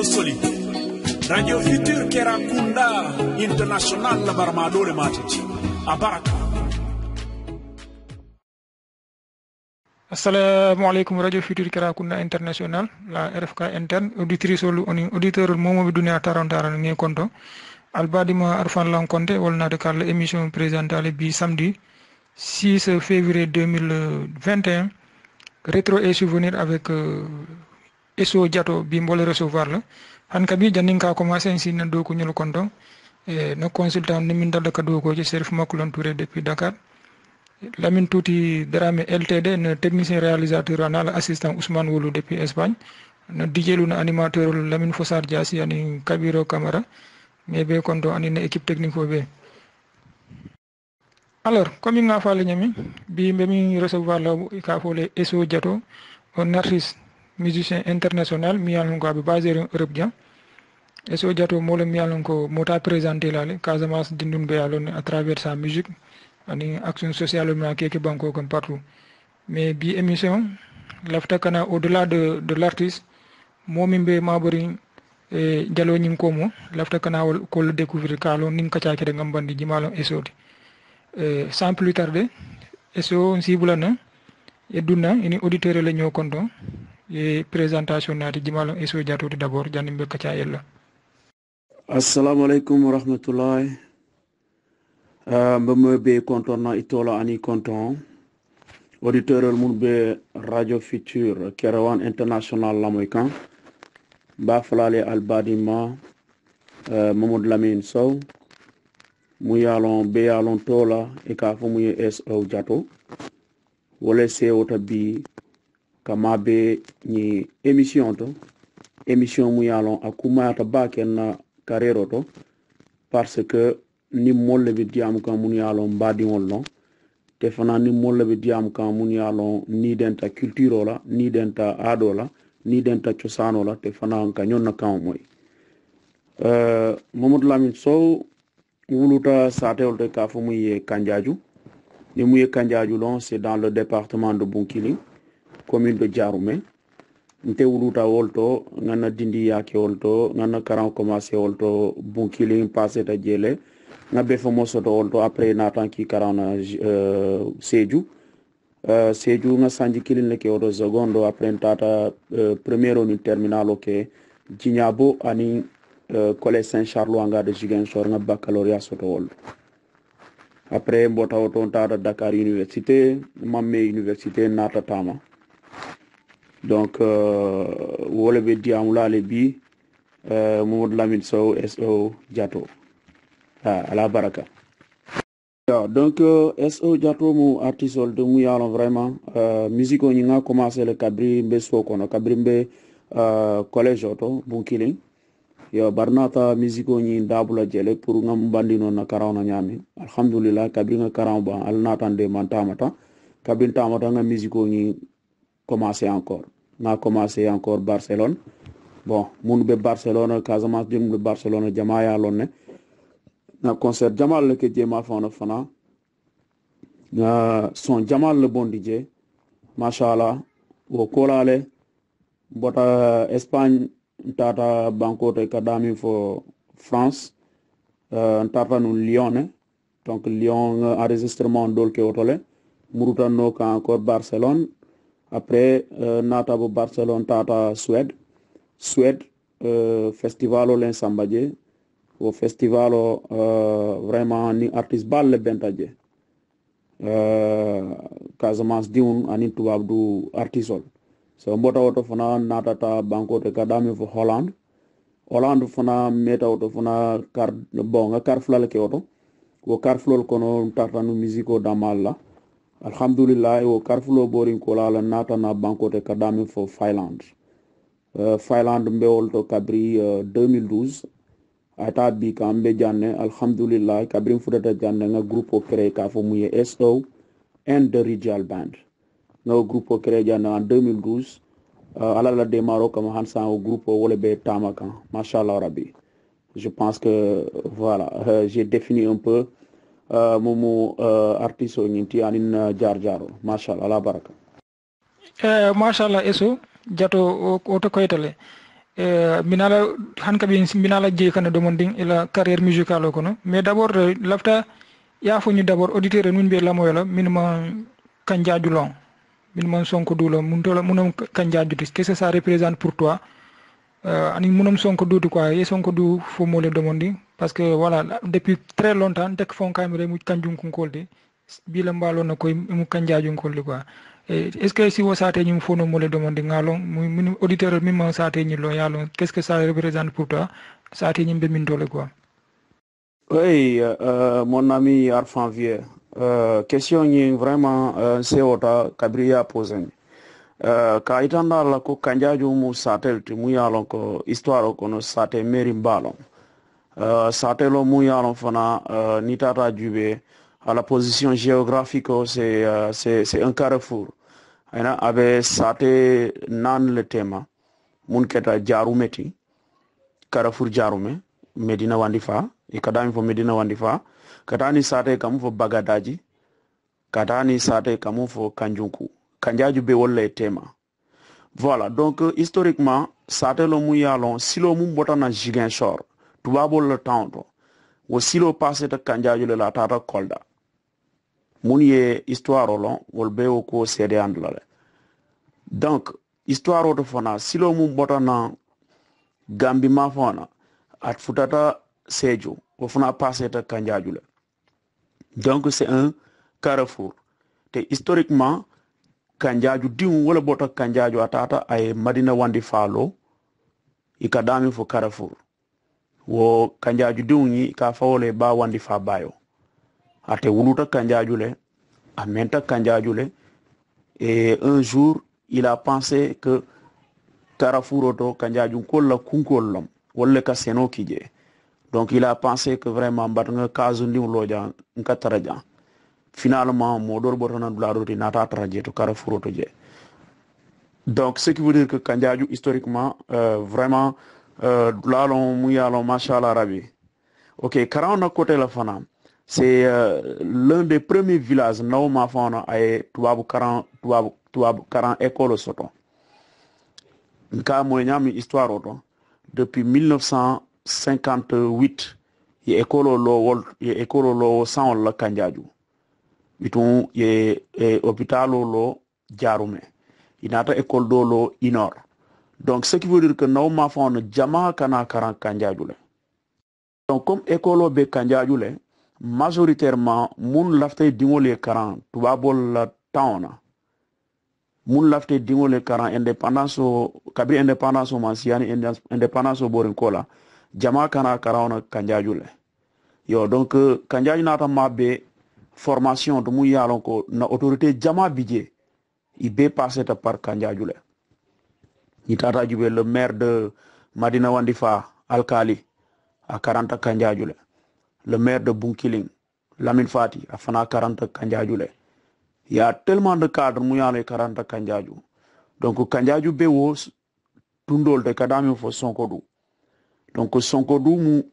Soli Radio Futur Kerakunda International la Barmadore Matici Abaraka. Assalamu alaikum Radio Futur Kerakunda International la RFK interne auditrice auditeur momo bi dunia tarantara ngi konto albadima arfan lankonte wolna de kala émission présentale bi samedi 6 février 2021 rétro et souvenir avec Eso Diato bi mbole recevoir la han kabi janinka commencé ainsi na do ko ñul konto e no consultant ni min dal ka do ko ci Serif Makulon Touré depuis Dakar Lamine Touti Dramé LTD no technicien réalisateur ana assistant Ousmane Wolu depuis Espagne no dijelu no animateur Lamine Fossar Diassi ani Kabiro Camara mais be konto ani na équipe technique fo be alors comme nga fa la ñami bi mbemi recevoir la ka fo le Eso Diato un artiste musicien international mi yalon ko be basé en Europe dia Eso Diato mo le mi yalon ko mota présenter la Casamance dindun be yalon à travers sa musique ani action sociale ma keke banko comme partout mais bi émission lafta kana au-delà de l'artiste momimbe mabori e jalo nyim ko mo lafta kana ko le découvrir kalo nin kacha kede ngambandi jimalo Eso sans plus tarder Eso sibulana e dunna ini auditeur le ñoo konton e présentation naati jimalo Eso Diato d'abord janimbe kacha yella assalamu alaikum wa rahmatullahi mbame be konton na itola ani konton auditeur mun be Radio Futur Kerawan International Lamoykan ba falale albadima Mamadou Lamine Sow mu yalon be yalon tola e ka fo mu Eso Diato wole se wota bi kama be ni émission mu yalon akuma ta baken na carrière to parce que ni molle be diam kan mun yalon mbadi wonno te fana ni molle be diam kan mun yalon ni denta culture la ni denta ado la ni denta ciosano la te fana kan nyonna kan moy Mamadou Lamine Sow wuluta satel de ka fo muy Kandiaju ni muy Kandiaju lon c'est dans le département de Bounkiling commune de Diaroumé nte wuluta wolto ngana dindi yake wolto ngana karan commencé wolto Bounkiling passé ta jele ngabe fo mosoto wolto après natan ki karana Sédhiou Sédhiou nga sanji kilin leke woto secondo après tata première ni terminal ok Djignabo ani collège Saint-Charles anga de Ziguinchor nga baccalauréat soto wolto après mbota woto tata Dakar Université mamme université nata tama donc wole be diamulale bi Mamadou Lamine Sow Eso Diato ala baraka donc Eso Diato mu artiste de mu yalon vraiment musique on nga commencé le kabri mbe sokono kabri mbe collège auto Bounkiling yo barnata musique on dabula jele pour ngam bandino na karawna nyami alhamdulillah kabri nga karaw ba al natande man tamata kabri tamata nga musique on commencé encore n'a commencé encore Barcelone bon mun be Barcelone Casamance jëm be Barcelone jamaya lonne na concert jamal le ke jema fana son jamal le bon DJ machallah wo kolale bota Espagne tata banko te kadami fo France tata nu Lyon donc Lyon enregistrement dol ke otole muruta no ka encore Barcelone après nata bo Barcelone tata Suède festival len sambaje au festival vraiment ni artiste balle bentaje Casamance diun ani tubab du artisol so mbota auto fana natata banko te kadami fo Hollande fana meta auto fana car bon nga car flal ke auto wo car flol kono tartanu musico damalla alhamdulillah wo car flo boring ko la nata na banko te kadami fo Finland mbewolto kabri 2012 ata bi kambe janne alhamdulillah kabrim fudata janne nga groupe créé ka fo muye Eso and the Rijal Band nga groupe créé janne en 2012 ala la démarro comme hansa au groupe wole be tamaka machallah rabbi je pense que voilà j'ai défini un peu momo artiste nginti anin jarjaro machallah la baraka machallah Eso Diato o to koytale minala hanka bi minala je kana demanding ila carrière musicale kono mais d'abord lafta ya fo ñu d'abord auditeur nun be lamoyla minima kanjaju long minima sonko dulo mun tola munum kanjaju qu'est-ce que ça représente pour toi ani munum sonko dudu quoi et sonko du fo mo le demanding parce que voilà depuis très longtemps tek fon kamere mu kanjum ko kolde bi la mbalo na koy mu kanjaju kolde quoi est-ce que si vous savez nous faut nous demander ngalon mon auditeur même savez ni lo yalo qu'est-ce que ça représente pour toi ça te ñimbe min dole quoi oui mon ami Arfan Vieux question ni vraiment c'est ota Cabria posé ka itanda la ko kanjaju mu satel ti mu yalon ko histoire ko no sate meri balon satelo mu yalon fana ni tata jube à la position géographique c'est un carrefour ana abe sate nan le tema mun keta jarumeti carrefour jarume medina wandifa ikadami fo medina wandifa katani sate kamu fo bagadaji katani sate kamu fo kanjunku kanjaju be wolle tema voilà donc historiquement sate lo mu yalon silo mu botana Ziguinchor tubabol le temps wo silo passé ta kanjaju le la tata kolda mun ye histoire long wol be ko cede andlale donc histoire o to fana silo mum botana gambi ma fana at futata sejo o fana passé ta kanjajule donc c'est un carrefour te historiquement kanjaju dimu wala bota kanjaju atata ay madina wandi falo ikadami fo carrefour wo kanjaju dimu ni ka fawole ba wandi fa bayo ate wuluta kanjajule amenta kanjajule et un jour il a pensé que Carrefour auto kanjaju kolla kunkollom wolle ka seno kije donc il a pensé que vraiment batanga kazu ndim loja nkataraja finalement modor botana dularo ti nata traje to Carrefour auto je donc ce qui veut dire que kanjaju historiquement vraiment lalon mu yalon machallah rabi OK karana côté la fana c'est l'un des premiers villages nauma fana ay tubabu 40 école soto nka mo nyami histoire oto depuis 1958 ye école lo san la kanjaju bitun ye hôpital lo jarume inata école do lo inor donc ce qui veut dire que nauma fana jama kana 40 kanjaju le donc comme école be kanjaju le majoritairement mun lafte dingole 40 tubabol la taona mun lafte dingole 40 indépendance kabri indépendance mansiani indépendance borin kola jama kana karaona kanjajule yo donc kanjaju nata mabbe formation de mu yalon ko na autorité jama bidje ibe passé ta par kanjajule ni tata jube le maire de Madina Wandifa alkali a 40 kanjajule le maire de Bunkiling Lamine Fati a fana 40 kanjajule il y a tellement de cadres mu yale 40 kanjaju donc kanjaju be wo tundol de kadami fo sonkodu donc sonkodu mu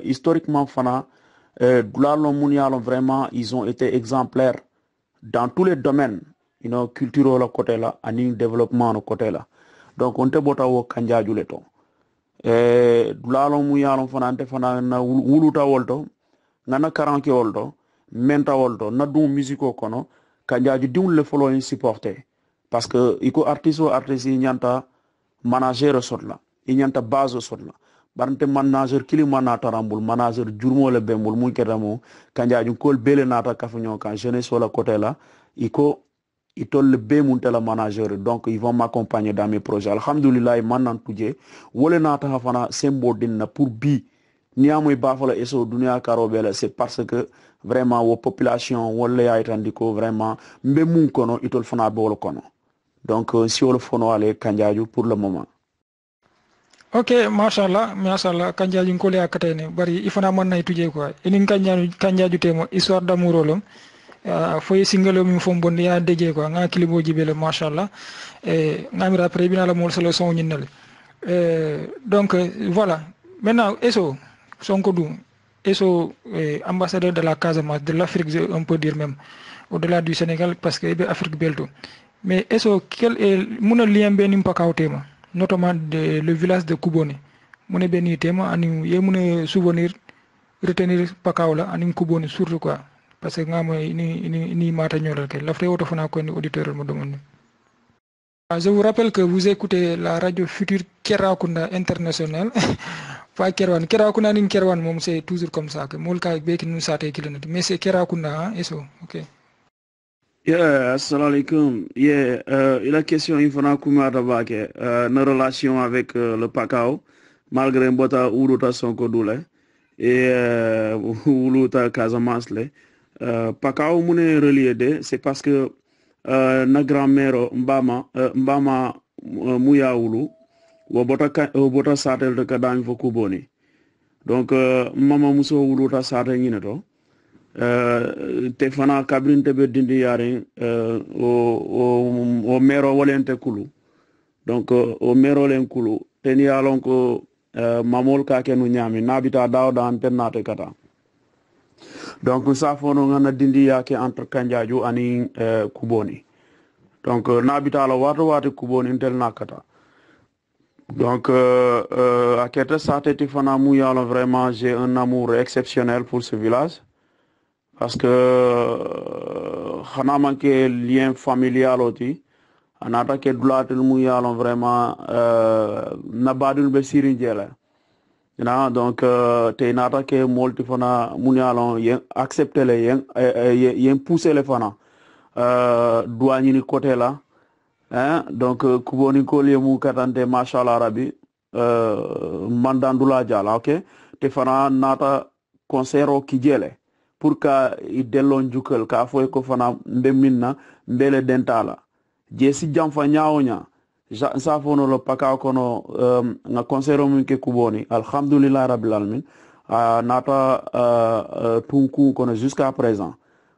historiquement fana dulalo mu yalo vraiment ils ont été exemplaires dans tous les domaines you know culturel côté là ani développement côté là donc on te bota wo kanjaju le to dulalo mu yalo fana ante fana na wuluta wolto ngana 40 wolto menta wolto na dum musique kono kanjaju diwul le folo supporter parce que iko artiste nyanta manager sotla nyanta base sotla barante manager kili manata rambul manager jurmo le bembul muy kedamo kanjaju kol bele nata kafunyo kan jeunesse wala côté là iko itol le be mun tela manager donc ils vont m'accompagner dans mes projets alhamdulillah manan tuje wole nata hafana sembo dinna pour bi niamoy bafala eso dunia karobela c'est parce que vraiment wo population wolle ya itandiko vraiment mbe mun kono itol fana bolo kono donc si wol fono ale kanjaju pour le moment OK machallah kanjaju ko le akatene bari ifana man nay tuje quoi enin kanjaju temo histoire d'amour lom foye single mi fo bonde ya deje quoi nga kilibo jibele machallah ngamira après bina la mol solo son nyinal donc voilà maintenant eso Sonko Eso ambassadeur de la Casamance, de l'Afrique, on peut dire même, au-delà du Sénégal, parce que l'Afrique belto. Mais Eso, quel est mon lien bien impacté notamment le village de Kuboni mune beni tema ani ye mune souvenir retenir Pakao la ani Kuboni surtout quoi parce que ngamo ni mata nyolal ke lafte auto fana ko ni auditeur mo domon. Je vous rappelle que vous écoutez la radio Futur Kerakunda International. Pas Kerwan. Kerakunda ni Kerwan, mom c'est toujours comme ça. Que Molka Beki nous sate kilomètres. Mais c'est Kerakunda, hein, et ça. Ok. Yeah, assalamu alaikum. Yeah, la question il faut que nos relations avec le Pakao, malgré mbota uluta sonko dule et uluta Casamance le. Pakao mune relié de, c'est parce que na grand-mère mbama muya ulu wo bota satel de kadam fo kuboni donc mama muso ulu ta satel nyine to te fana kabrin te be dindi yare o mero wolente kulu donc o mero len kulu ten yalon ko mamol ka kenu nyami nabita dawda antennate kata donc ça fono ngana dindi yake entre kanjaju ani kuboni donc nabita la watu kuboni tel nakata donc à quelque sorte tifana muyalo vraiment j'ai un amour exceptionnel pour ce village parce que xana manke lien familial oti anata ke dulatul muyalo vraiment nabadul be sirinjela donc te nata ke molti fana munyalo yen accepter le yen pousser le fana douani ni côté là hein donc kuboni ko le mu katante machallah rabi mandandula jala ok te fana nata concert ki jele pour ka i delon jukal ka foy ko fana mbe minna mbele dentala jesi jamfa nyaawonya sa fono lo paka kono nga concert mun ke kuboni alhamdulillah rabbil alamin nata tunku kono jusqu'à présent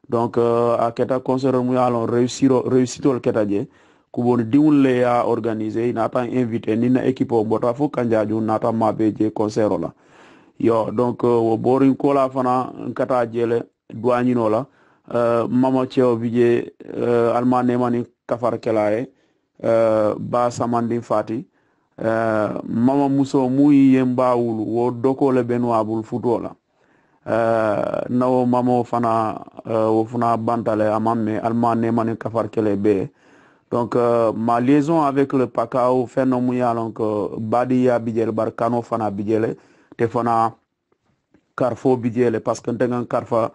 donc a keta concert mu yalon réussito keta je kuboni diwle ya organisé nata invité ni na équipe bota fo kanjaju nata mabe je concert la yo donc borin kola fana kata jele douanino la mama cheo bije almane mani kafar kelaye ba samandi fati mama muso muy yemba wulu wo doko le benwabul futola nawo mama fana wo fana bantale amamme almane mani kafar kele be donc ma liaison avec le Pakao phénomène donc badiya bijel barkano fana bijele te fana carfo bijele parce que ntengan carfa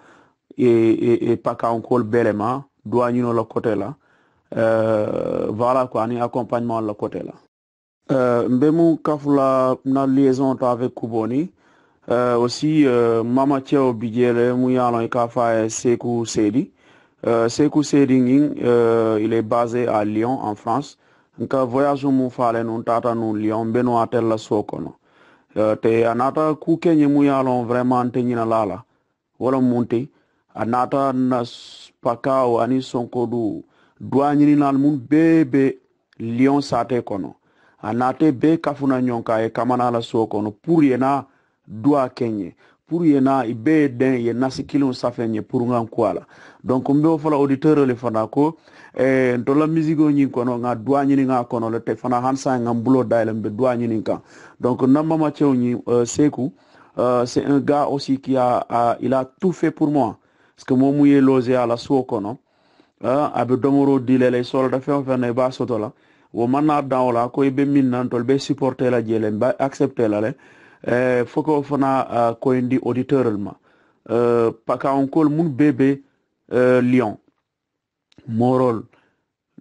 et Pakao kol belema douanino le côté là voilà quoi ni accompagnement le côté là mbemu kafula na liaison avec Kuboni aussi mama cheo bijele mu yalon ka fa Sekou Sedi Sekou Sedi il est basé à Lyon en France nka voyage mu fale non tata non Lyon beno atel la sokono te anata ku kenye mu yalon vraiment tenyina lala wala monte anata na Pakao ani sonkodu douanini nal mun bebe Lyon sate kono anate be kafuna nyonka e kamana la sokono pour yena doa kenye pour yena ibe den ye nasi kilon safenye pour ngan kwala donc mbe fala auditeur le fana ko to la musique nyi kono nga douanini nga kono le te fana hansa nga mbulo daile mbe douanini ka donc namama chew nyi Sekou c'est un gars aussi qui il a tout fait pour moi parce que moi mouye logé à la sokono abe domoro dilele sol da fe ne ba sotola wo manna dawla ko be min nan tol be supporter la jelen ba accepter la le foko fana ko indi auditeur ma paka on kol mun bébé Lyon morol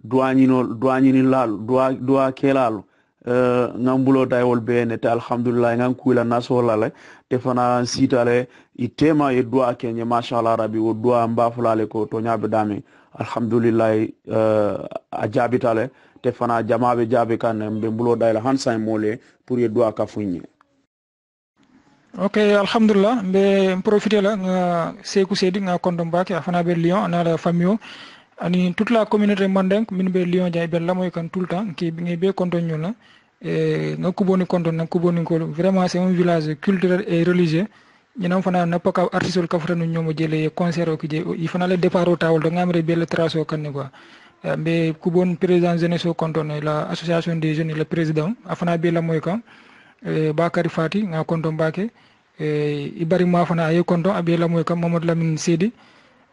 douanini lal doa kelalo ngambulo daywol be ne ta alhamdulillah ngam kuila nasola le te fana sitale itema e doa kenye mashallah rabbi wo doa mbafulale ko to nyabe dami alhamdulillah a jabitale te fana jamabe jabe kan mbe mbulo dayla hansa mole pour ye doa ka funye ok alhamdulillah mbe profiter la nga Sekou Sedi nga kondom baki afana be Lyon ana la famille ani toute la communauté mandenk min be Lyon jay be lamoy kan tout le temps ki ngi be konton ñuna et nga kuboni konton na kuboni ko vraiment c'est un village culturel et religieux ñinam fana na paka artiste ka fotanu ñomo jele concert o ki je il fana le départ o tawol do ngamre be le trace o kan quoi be kubon président jeunesse o kontone la association des jeunes le président afana be la moy kan Bakary Fati nga konton bake ibari ma fana ay konton abe la moy kan Mamadou Lamine Sedi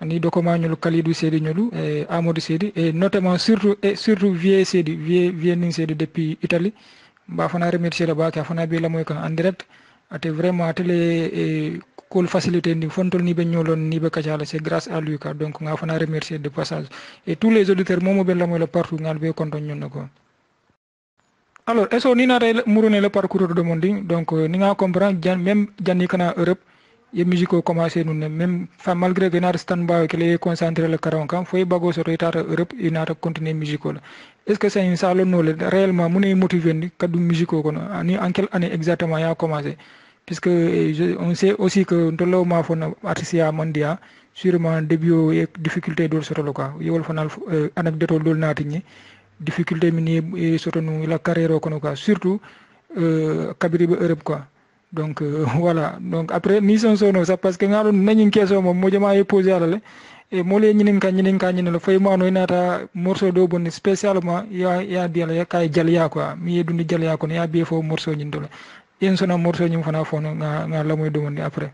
ani dokoma ñolu Kalidou Sedi ñolu Amadou Sedi et notamment surtout Vieux Sedi Vieux ning Sedi depuis Italie ba fana remercier ba ka fana be la moy kan en direct ate vraiment télé call facilité ni fontol ni be ñolon ni be kacala c'est grâce à lui ka donc nga fana remercier de passage et tous les auditeurs momo be la moy le partout ngal be konton ñun nako. Alors eso ni na murune le parcours de monde donc ni nga comprendre même janni kana Europe ye musique commencé nous même malgré que na stand-by que les concentrer le caron quand foi bago so retard Europe il n'a continuer musique là est-ce que c'est une salle non réellement mune motiver ni kadu musique ko no ani en quelle année exactement ya commencé puisque on sait aussi que ndolo ma fona artisia mondia sûrement début et difficulté dol soto loka yewol fanal anecdote dol natini difficulté mini soto nu la carrière kono ka surtout kabiri Europe quoi. Donc voilà donc après ni son sono ça parce que ngalo nañu kesso mom mo jama poser ala et mo le ñinin ka ñinin fay mano inata morceau do bon spécialement ya diala ya kay jalya quoi mi dundi jalya ko ya bi fo morceau ñin do en sona morceau ñim fana fono nga la moy do après.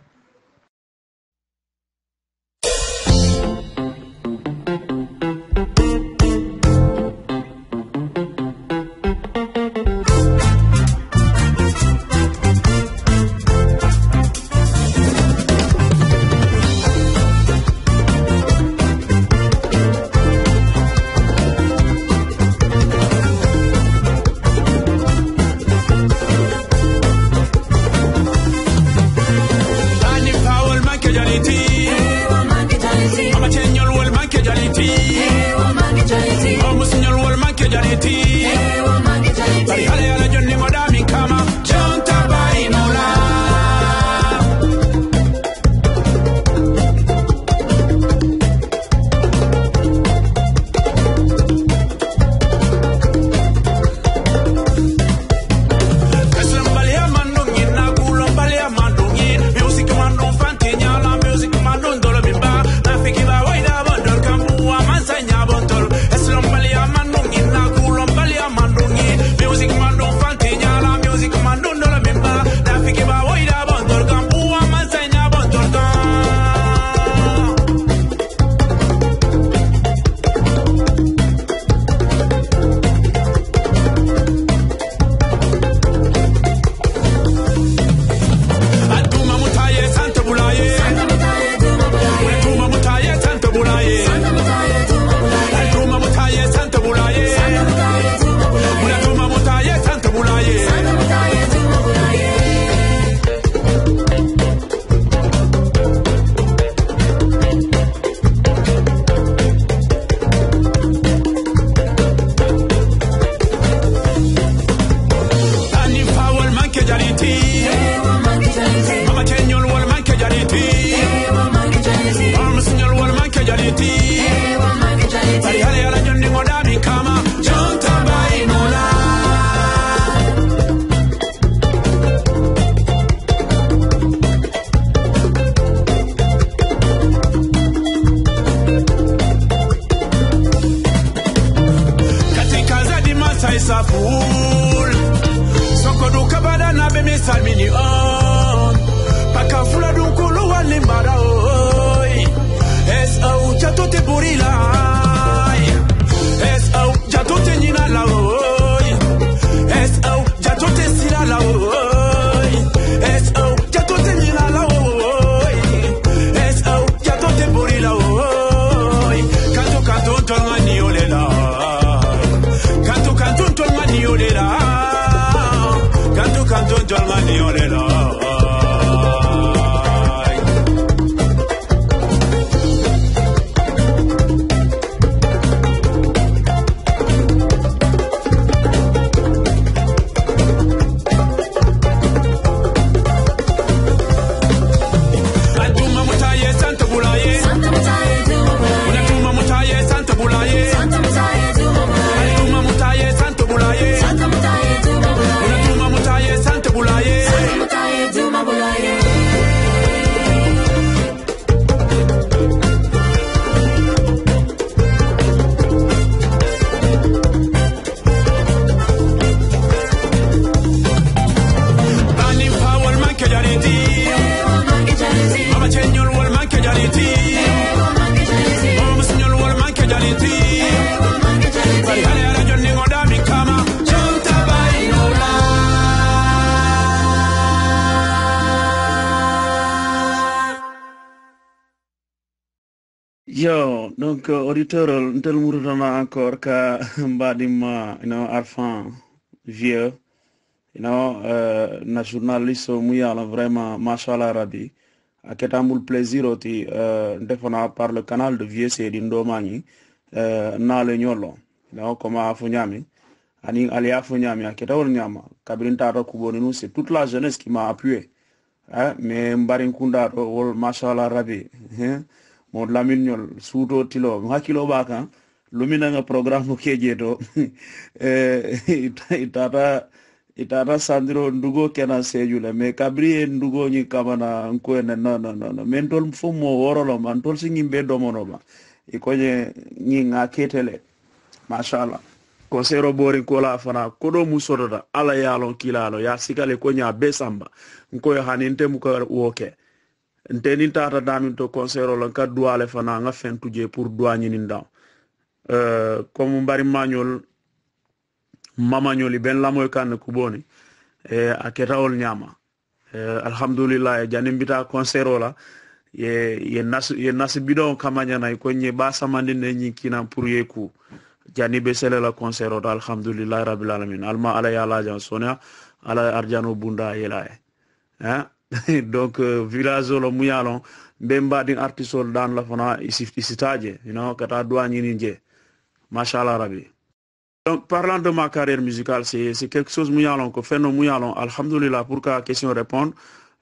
Yo, donc auditeur, ntel murutana encore ka mbadima, Arfan vieux, na journaliste muyala vraiment, machallah rabi. Aketambul plaisir oti, ndefona par le canal de vieux c'est d'indomani, na le nyolo, comme afunyami, ani ali afunyami, aketawol nyama, kabrinta kuboninu, c'est toute la jeunesse qui m'a appuyé. Mais mbarin kunda wol machallah rabi, mon lamin nyol suto tilo hakilo baka lumina nga programme keje to itata sandiro ndugo kena sejula me kabri ndugo ni kamana nko no mentol fumo worolo man tol singi be do monoba ikoje ni nga ketele mashallah ko sero bori ko la fana ko do musododa ala yalo kilalo ya sikale ko nya besamba nko yo haninte mu ko woke nteni tata damin to conseil la ka duale fana nga fentuje pour douani ni ndaw comme mbari magnol mamagnoli ben la moy kan ku boni aketawol nyama alhamdulillah janimbita conseil la ye nas bidon kamanya na ko nye ba samande ne nyi kina pour yeku janibe sele la conseil alhamdulillah rabbil alamin alma ala ya la jan sonia ala arjano bunda yelae donc village lo muyalon bemba din artiste dan la fana isitaje kata douani ninje machallah rabi. Donc parlant de ma carrière musicale, c'est quelque chose muyalon que fait no muyalon alhamdulillah pour ka question répondre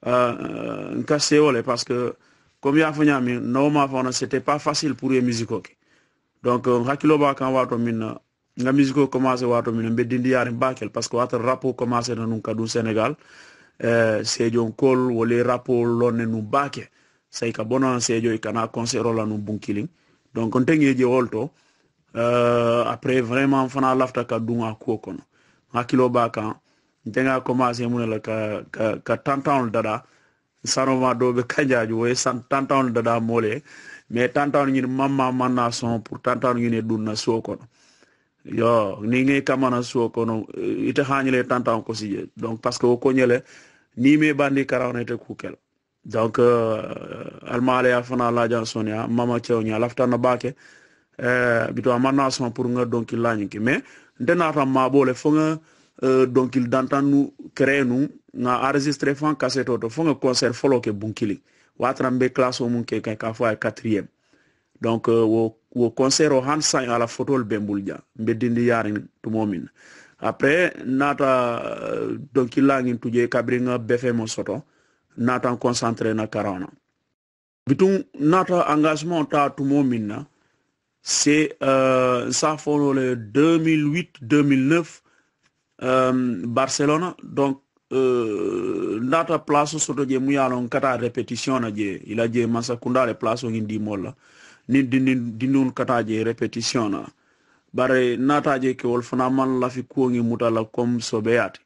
parce que comme ya fanyami no ma fana c'était pas facile pour les musicaux. Donc hakilo ba kan wato min nga musico commencé wato min be dindi yari bakel parce que wato rapo commencé na nun kadu Sénégal sejo kol wole rapo lonne nu bake say ka bonan sejo ikana concert la nu bunkiling donc on tengeje wolto après vraiment fana lafta ka dunga ko kono hakilo baka ntenga commencé mun la ka tantan dada sanoma do be kanjaaju way san tantan dada mole mais tantan ni mamma manna son pour tantan ni dunna so kono yo ni ngi kamana so kono ite hañile tantan ko sije donc parce que ko ñele ni me bandi karawne te kukel donc almale ya fana la jan sonia mama cew nya lafta na bake bito amana son pour nga donc il lañi mais ndena tam ma bolé fo nga donc il dantan nous créer nous nga enregistrer fan cassette auto fo nga concert folo ke bunkili watra mbe classe o mun ke ka fo ay 4e donc wo concert o han sa ala photo le bembulja mbe dindi yari to momin après nata donc il langin tuje kabringa befe mo soto nata concentré na karana bitum nata engagement ta to momina c'est ça follow le 2008 2009 Barcelone donc nata place soto je muyalon kata répétition na je il a je masakunda le place ngindi molla ni dinun kata je répétition na bare nata je ke wol fana man la fi ko ngi mutala comme sobeyati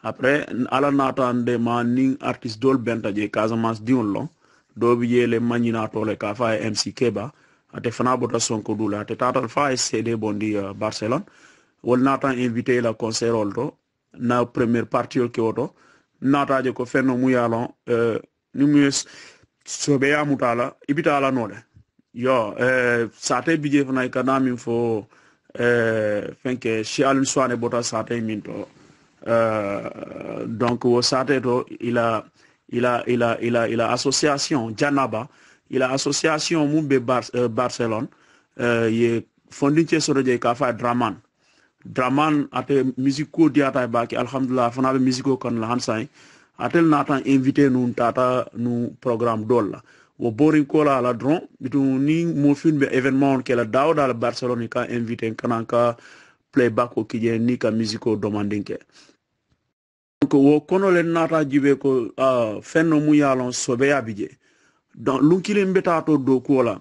après ala nata ande ma ni artiste dol benta je Casamance dion lo do bi je le manina to le ka fa MC Keba ate fana bota sonko dula ate tatal fa CD bondi Barcelone wol nata invité la concert olto na première partie o ke oto nata je ko fenno muyalon ni mus sobeya mutala ibitala nole yo sate bije fana kana min fo fenke shi alun soane bota sate minto donc wo sate to il a association Janaba il a association mumbe Barcelone ye fondinche soroje ka fa Draman ate musico diata baki alhamdulillah fana be musico kon la hansay atel natan invité nous tata nous programme dolla wo borin kola la dron bitu ni mo film événement ke la daw dal Barcelone ka invité kananka playback o kije ni ka musico demandinke donc wo kono le nata jibe ko fenno mu yalon sobe abije donc lunkile mbetato do kola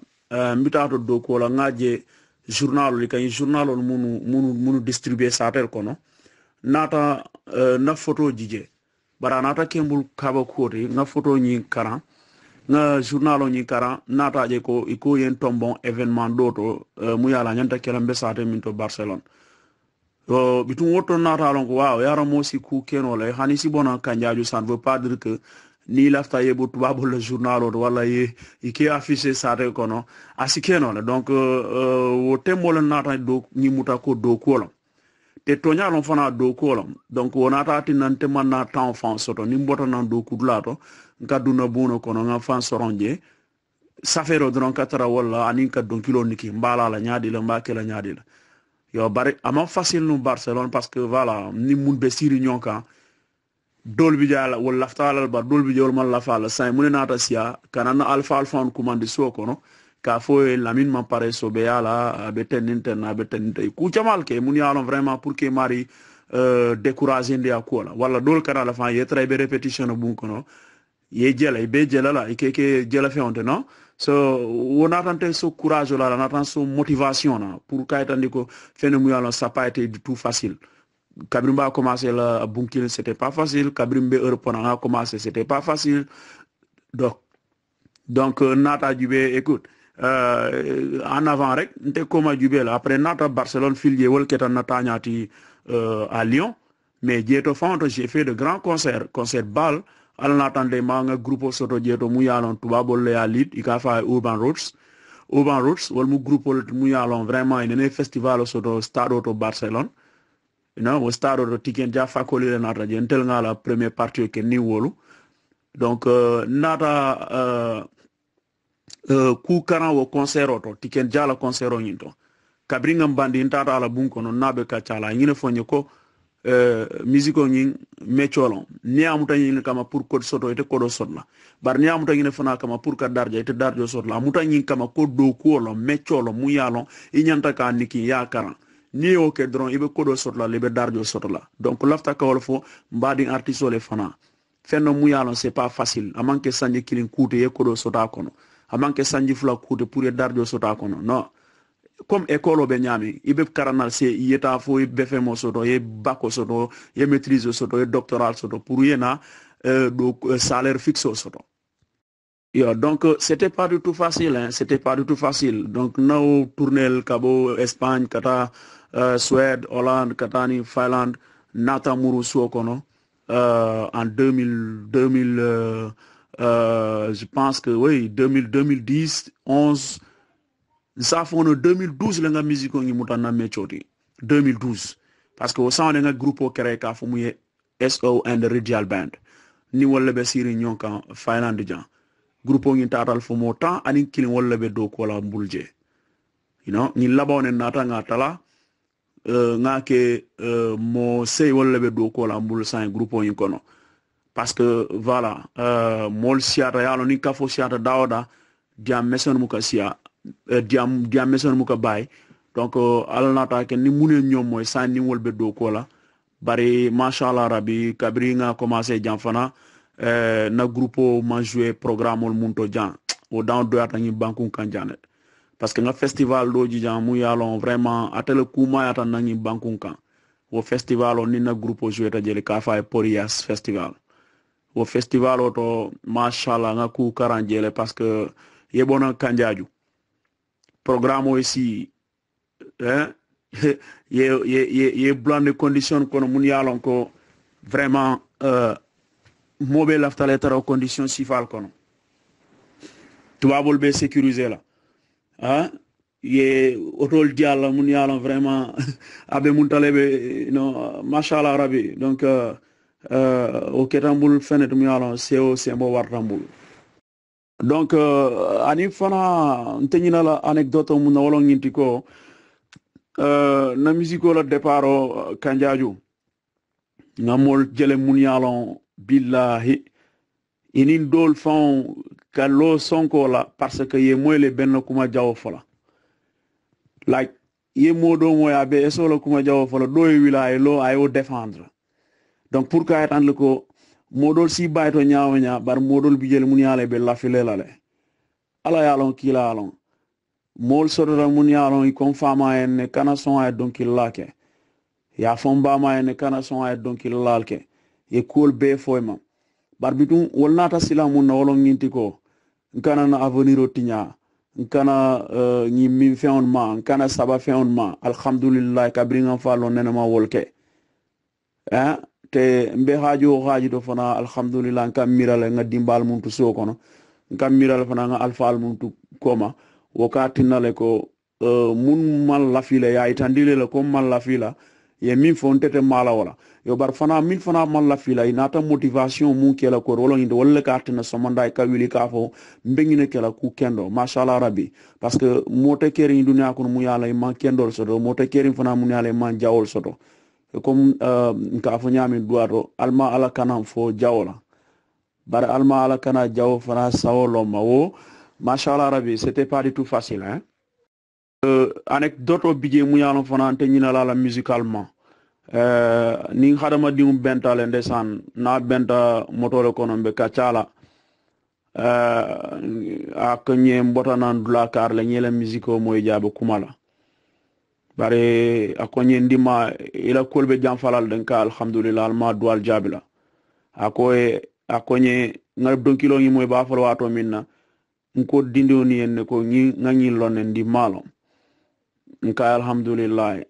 ngaje journal li kay journal on munu distribuer satel kono nata na photo jije bara nata kembul kaba koti na photo ni karan na journal ni karan nata je ko iko yen tombon événement doto mu yala nyanta kelambe sate minto Barcelone bitum woto nata lon ko waaw yara mo si ku keno le hani si bona kanjaju ça ne veut pas dire que ni lafta yebo tubabo le journal o wala ye ike affiché sate kono asikeno la donc wo tembo la nata do ni muta ko do ko te tonya lon fana do ko donc wonata tinante manna temps fan soto ni mbota nan do kudlato kaduna bono kono nga fan soronje safero don katara wala anin ka don kilo niki mbala la nyaadi la mbake la nyaadi la yo bari ama facile no Barcelone parce que voilà ni mun be siri nyonka dolbi jala wala laftala ba dolbi jol mal la fala say mun nata sia kanana alfa on commande so kono ka fo Lamine man pare so be yala be teninte na be teninte ku jamal ke mun yalon vraiment pour que mari décourager ndi akola wala dol kana la fa yetra be répétition bu kono ye jela be jela la ke jela fe onte non so wonatante so courage la natante so motivation na pour kaytandi ko fene mu yalon ça pas été du tout facile. Kabrimba a commencé la Bunkil, c'était pas facile. Kabrimbe Europe a commencé, c'était pas facile. Donc Nata Dubé, écoute, en avant, n'était comme Dubé là. Après Nata Barcelone, filié, qui est en Natanyati à Lyon. Mais Dieto Fante, j'ai fait de grands concerts bal. Al Natande Manga, groupe Soto Dieto Mouyalon, Toubabole à Lid, il a fait Urban Roots, ou le groupe Mouyalon, vraiment, il y a un festival Soto Stade Auto Barcelone. Au stade de Tiken Dia Fakoli le nata jentel nga la première partie ke ni wolu donc nata ku karan wo concert to Tiken Dia la concert nyinto kabringa mbandi ntata la bunko no nabe ka chala nyine fonye ko musico nyin mecholon ni amuta nyin kama pour code soto ete kodo sotla bar ni amuta nyin fana kama pour ka darja ete darjo sotla amuta nyin kama kodo ko lo mecholo muyalo inyanta ka niki ya karan ni o ke dron ibe kodo sotla libe darjo sotla donc lafta ka wolfo mbadi artiste le fana fenno muyalo c'est pas facile amanke sanji kilin koute ye kodo sota kono amanke sanji fula koute pour ye darjo sota kono non comme école be nyami ibe karanal se yeta fo ibe femo soto ye bako soto ye maîtrise soto ye doctoral soto pour yena do salaire fixe soto yo donc c'était pas du tout facile hein, c'était pas du tout facile donc now tournel kabo Espagne kata Suède Hollande katani Finlande nata muru suokono en 2000 je pense que oui 2010 11 ça fait en 2012 la musique ngi mutana mechoti 2012 parce que au sein nga groupe créé ka fu muy SO and Radial Band ni wala be siri nyonka Finlande jan groupe ngi tatal fu mo temps ani kilin wala be do ko la mbulje you know ni labone nata nga tala nga ke mo sey wala be do ko la mbul sa groupe ngi kono parce que voilà mol siata yalo ni kafo siata dawda diam meson muka sia diam meson muka bay donc alnata ke ni mune ñom moy sa ni wolbe do ko la bari machallah rabbi kabri nga commencé jam fana na groupe ma jouer programme ol munto jan o dans do ata ni banku kanjane parce que nga festival do ji jan mu yalon vraiment atele kuma ata na ni banku kan o festival on ni na groupe jouer ta jeli ka fa Porias festival o festival to machallah nga ku karanjele parce que yebona kanjaju programme aussi hein ye blanc de condition kono mun yalon ko vraiment mobile laftale tara condition sifal kono tubabol be sécuriser la hein ye otol dialla mun yalon vraiment abe mun talebe no machallah rabbi donc o ketambul fenet mun yalon seo sembo wartambul donc ani fana ntenyina la anecdote mun wolo nginti ko na musique la départ kanjaju ngamol jele mun yalon billahi inin dol fon kallo sonko la parce que ye moyle benno kuma jawo fola like ye modo moya be esolo kuma jawo fola do e wilay lo ayo défendre donc pour ka tan ko modol si bayto nyaawo nya bar modol bi jele mun yale be la file la le ala yalon kila alon mol sodora mun yalon ikon fama en kana son ay donc il lake ya fomba ma en kana son ay donc il lalke e kol be foyma barbitum wolnata silamun na wolon nginti ko nkana na avenir o tinya nkana ni min feon ma nkana saba feon ma alhamdulillah kabringa fallo nenama wolke hein te mbe haji do fana alhamdulillah ngam mirale nga dimbal muntu so kono ngam mirale fana nga alfal muntu koma wokatinale ko mun mal la fila ya itandile le ko mal la fila ye min fontete mala wala yo bar fana min fana mal la fila inata motivation mun kela ko wala inde wala katina somanda ka wili ka fo mbengine kela ku kendo mashallah rabbi parce que mote keri dunya ko mu yala man kendo sodo mote keri fana mun yala man jawol sodo comme ka fo nyami duato alma ala kanam fo jawola bar alma ala kana jawo fana sawolo mawo mashallah rabbi c'était pas du tout facile hein anecdote bije mu yalon fana ante nyina la musicalement ni khadama di benta le ndesan na benta motore kono be kachala ak nye mbota nan dula kar le nyela musico moy jabo kumala bare akonye ndima ila kolbe jam falal den ka alhamdulillah ma dual jabila akonye ngal don kilo ngi moy ba falo wato minna nko dindo ni en ko ngi ngani lonen di malo nka alhamdulillah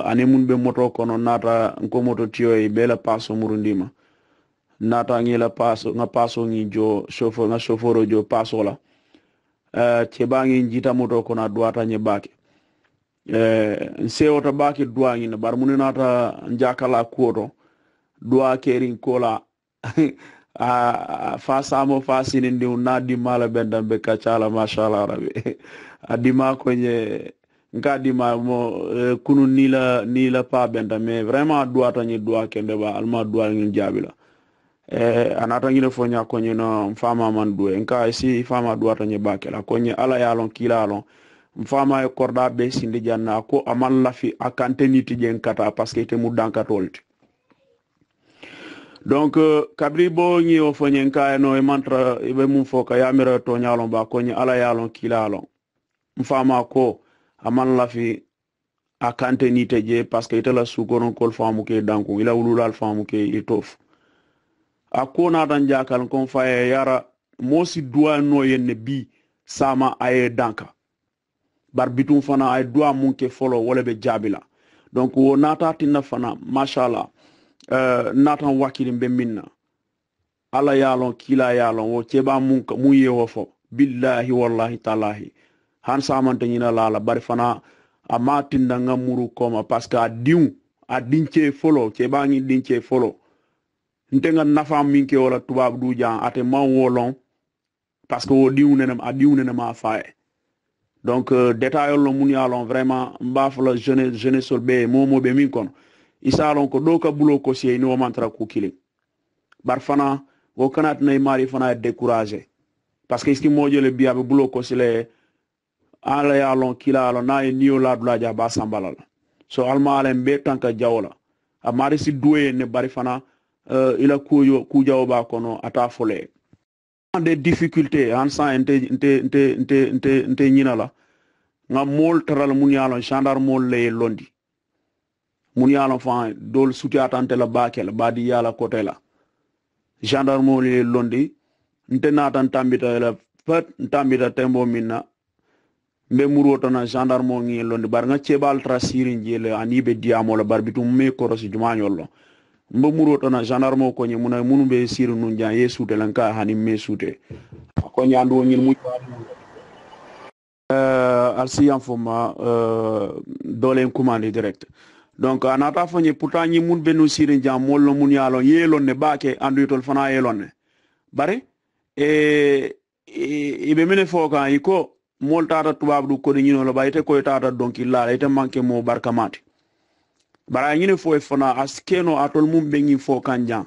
ane mun be moto kono nata nko moto tiyo e bela paso murundima nata ngi la paso nga paso ngi jo chauffeur jo paso la che bangi njita moto kono duata nye baki nseota baki dua ngi bar mun nata njakala kuoto dua kering kola fasamo fasini ndi unadi mala benda be kachala mashallah rabbi adima kwenye ngadi ma mo kunu nila pa benda mais vraiment doata ni doa kende ba alma doa ngi jabila anata ngi fo nya ko ni no fama man do nka si fama doata ni bakela ko ni ala yalon kilalon fama e korda be sindi janna ko amal la fi akante niti jen kata parce que te mu danka tolti donc kabri bo ni o fo nka no e mantra e be mum fo ka yamira to nyalon ba ko ni ala yalon kilalon fama ko aman la fi akante ni teje parce que itela sukoron kol famu ke danku ila ululal famu ke itof akona dan jakal kon faye yara mosi duwa no yenne bi sama aye danka barbitum fana ay duwa mun ke folo wala be jabila donc wo nata tinna fana mashallah natan wakilim be minna ala yalon kila yalon wo ceba mun mu yewo fo billahi wallahi talahi han samante nyina lala bari fana amati ndanga muru koma parce que adinche folo che bangi dinche folo ntenga nafa minke wala tubab du jan ate man wolon parce que o diune ma fae donc détail lo mun yalon vraiment mbafla jeune solbe momo be min kon isalon ko do ka bulo ko sey no mantra ku kili bar fana wo kanat nay mari fana décourager parce que iski mo jele biya be bulo ko sile ala ya lon kila lon na e niyo la dula ja ba sambala so alma ale mbe tanka jawla amari si doué ne bari fana ila ku jaw ba kono ata folé des difficultés en sans inte nyina la nga mol taral mun yalon gendarme mol le londi mun yalon fa dol suti atante la bakel badi yala côté la gendarme mol le londi inte natan tambita la pat tambita tembo minna mbe muroto na gendarme ngi londi bar nga cebal trasiri njele anibe diamo la barbitu me korosi jumañollo mbe muroto na gendarme ko nyi munu be siru nun jan yesute lanka hani me sute ko nyandu ngil mu alsiyan foma dole commande direct donc anata fanye pourtant nyi mun benu siru jan mollo mun yalo yelon ne baake andu tol fana yelon ne bare ibe mene foka iko mol tata tubab du ko nyino la bayte ko tata donc illa ite manke mo barkamati bara nyine fo e fona askeno atol mum bengi fo kanja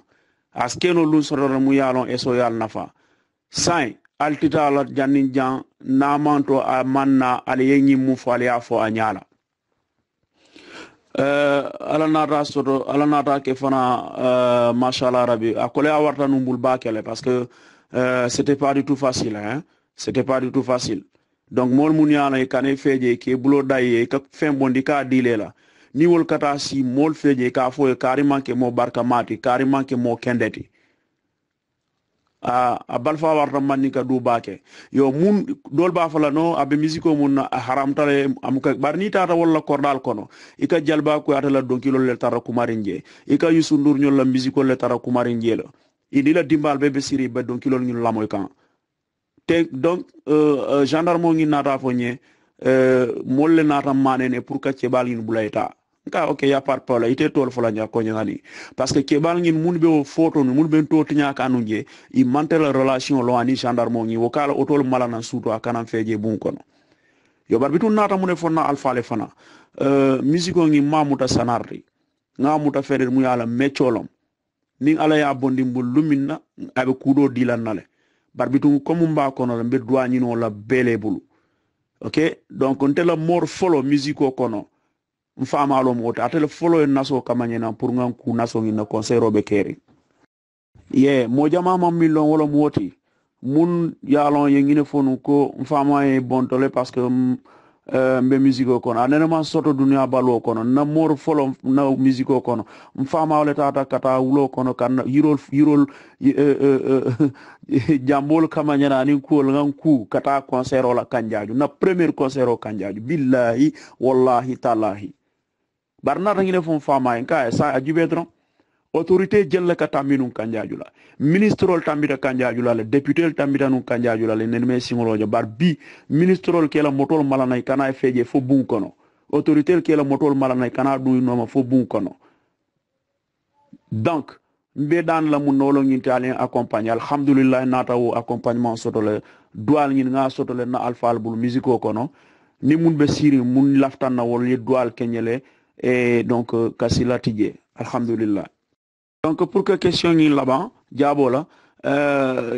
askeno lu sororo mu yalon eso yal nafa sai altita la jannin jan namanto a manna ale yenyi mu fo ale afo anyala ala nata ke fana mashallah rabbi akole awarta numbul bakele parce que c'était pas du tout facile hein c'était pas du tout facile donc mol mun yana e kane feje ke bulo daye ka fembondi ka dilela ni wol kata si mol feje ka fo e carrément ke mo barka mati carrément ke mo kendeti a balfa warta manika du bake yo mun dol ba fala no abe musico mun haram tale amuka barni tata wala kordal kono ika jalba ko atala donkilo le tara kumarinje ika yusundur nyol la musico le tara kumarinje la idila dimbal bebe siri ba donkilo nyul lamoy kan te donc gendarme ngi nata fonye molle nata manene pour ka cebal ngi bulayta ka ok ya par pole ite tol fola nya ko nyani parce que kebal ngin mun be o photo mun be to tinya kanunje i mantel relation lo ani gendarme ngi wokala otol malana suto akana feje bun kono yo barbitu nata mun fonna alfa le fana musico ngi mamuta sanarri ngamuta feder mu yala meccolom ning ala ya bondi mbul lumina abe kudo dilannale barbitu comme mba kono be douani no la bele bulu ok donc on tela mor follow musico kono mfama alo mota atele follow naso kamanyena pour ngan ku naso ngi na conseil robe keri mo jama mam million wala moti mun yalon yengine fonu ko mfama e bontole parce que mbe musico kono anene man soto dunia balo kono na mor follow na musico kono mfama wala tata kata wulo kono kan yirol jambol kamanyena ni ko ngan ku kata conseil la kanjaju na premier conseil o kanjaju billahi wallahi talahi barna ngine fon fama en ka sa ajubedron autorité jelle ka taminun kanjaju la ministrol tambita kanjaju la député tambita nun kanjaju la nenme singolojo bar bi ministrol kela motol malana kana feje fo bun kono autorité kela motol malana kana du no fo bun kono donc mbe dan la mun nolo ngi talien accompagner alhamdulillah nata wo accompagnement sotole dual ngi nga sotole na alfa bul musico kono ni mun be siri mun laftan na wol ye dual kenyele et donc kasila tidje alhamdulillah donc pour que question ngi là-bas diabola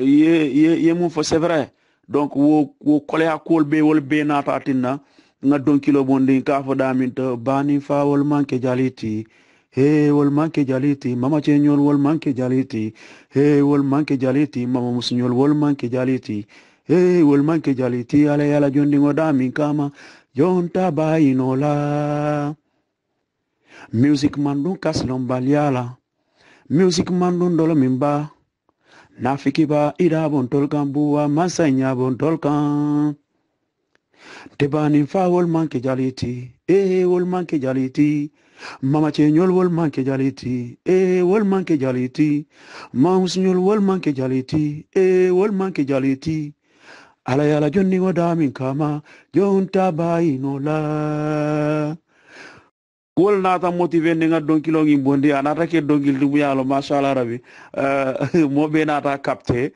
ye mun fo c'est vrai donc wo kole akol be wol be nata tinna nga don kilo bondi ka fo daminta bani fa wol manke jaliti hey wol manke jaliti mama chenyol wol manke jaliti hey wol manke jaliti mama musnyol wol manke jaliti hey wol manke jaliti ala yala jondi ngoda min kama jonta bayinola music mandun kaslon baliala music mandun dolo mimba nafiki ba ida bon tolkan buwa masanya bon tolkan tebani fa wol manke jaliti wol manke jaliti mama chenyol wol manke jaliti wol manke jaliti mausnyol wol manke jaliti wol manke jaliti ala yala jonni goda min kama jonta bayinola wol nata motivé nga donkilo ngi bondi anata ke donkil du yalo mashallah rabbi mo be nata capté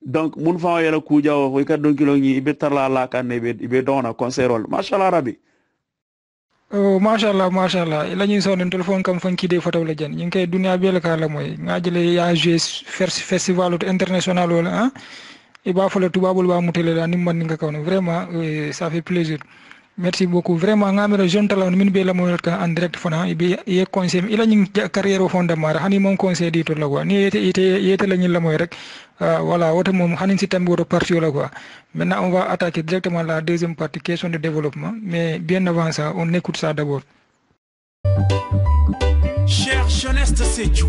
donc mun fa yela ku jawo ko ka donkilo ngi ibe tarla la kan ibe dona concerol mashallah rabbi mashallah lañuy sonen téléphone kam fanki de photo la jan ñing kay dunia bi la kala moy nga jëlé ya jouer festival international wala iba fa la tubabul ba mutele la nim man nga kawno vraiment ça fait plaisir. Merci beaucoup vraiment ngamira jeune talent min be la mo en direct fana be ye conseil ila ñing carrière fonda mara hani mon conseil di to la quoi ni yete la ñi la moy rek voilà wote mom hani ci tambo de partie la quoi maintenant on va attaquer directement la deuxième partie question de développement mais bien avant ça on écoute ça d'abord. Chère jeunesse de Sédhiou,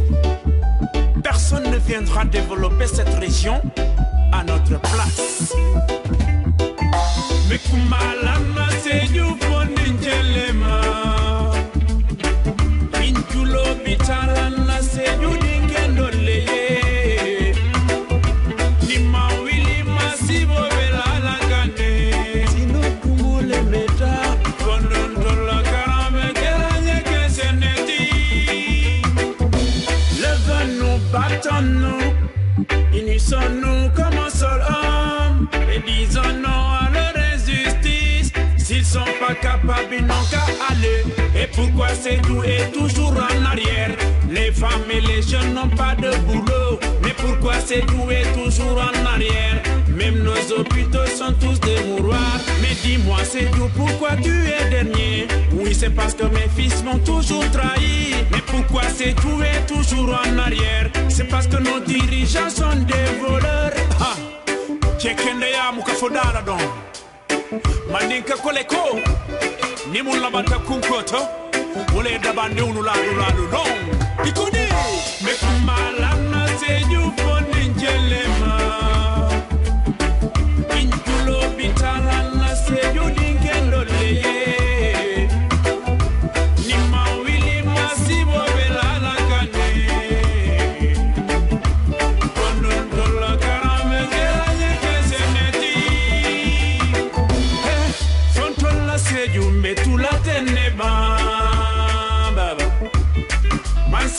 personne ne viendra développer cette région à notre place. Mekumalama Sédhiou fondinjelema Inchulo bitalana Sédhiou dingendoleye Nima wili masibo belala gane Sino kumule meta Kondondola karame keranye keseneti Levons-nous, battons-nous Unissons-nous comme un seul homme Et disons non à leur S'ils sont pas capables, ils n'ont qu'à aller. Et pourquoi Sédhiou est toujours en arrière? Les femmes et les jeunes n'ont pas de boulot. Mais pourquoi Sédhiou est toujours en arrière? Même nos hôpitaux sont tous des mouroirs. Mais dis-moi Sédhiou, pourquoi tu es dernier? Oui, c'est parce que mes fils m'ont toujours trahi. Mais pourquoi Sédhiou est toujours en arrière? C'est parce que nos dirigeants sont des voleurs. Ah, Tchekende ya mukafodala donc. Mandinka koleko ni mulabata kunkoto wole dabande unula long ikudi mekumala na Sédhiou fondinjele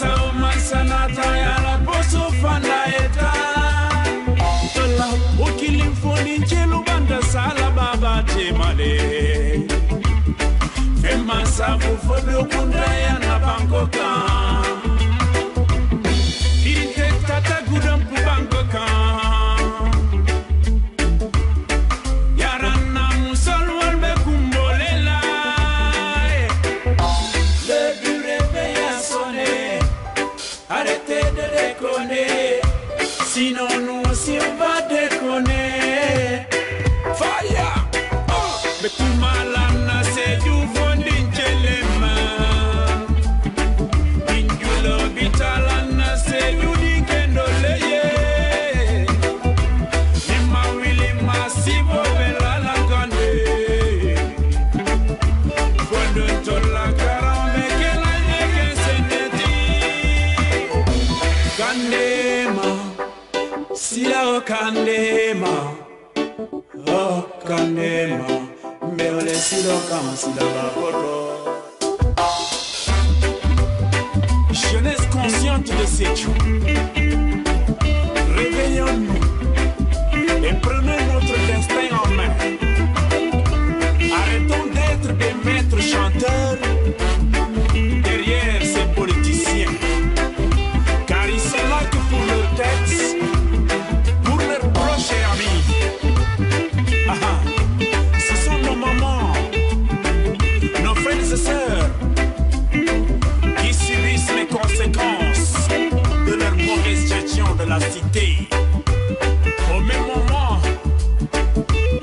Sao masanata ya la poso fanda eta Tola ukilim foni chelu banda sala baba temale Fema sabu fodo kunda ya na Bangkoka Irite tata gudam pu Bangkoka Yarana musol walbe kumbolela Le du réveil a sonné Arrêtez de déconner Sinon nous aussi on va déconner Fire Mais tout malana c'est du fondin chelema Injulo bitalana c'est du dikendoleye Lima wili masibo vela la gande Fondun tola karambe kela nyeke seneti Kandema Sila o kandema Oh kandema Mbeole silo kama sila bakoto Jeunesse consciente de ces jours Réveillons-nous Et prenons notre destin en main Arrêtons d'être des maîtres chanteurs Derrière ces politiciens Car ils sont là que pour leur texte Pour leurs proches et amis Ce sont nos mamans Nos frères et sœurs Qui subissent les conséquences De leur mauvaise gestion de la cité Au même moment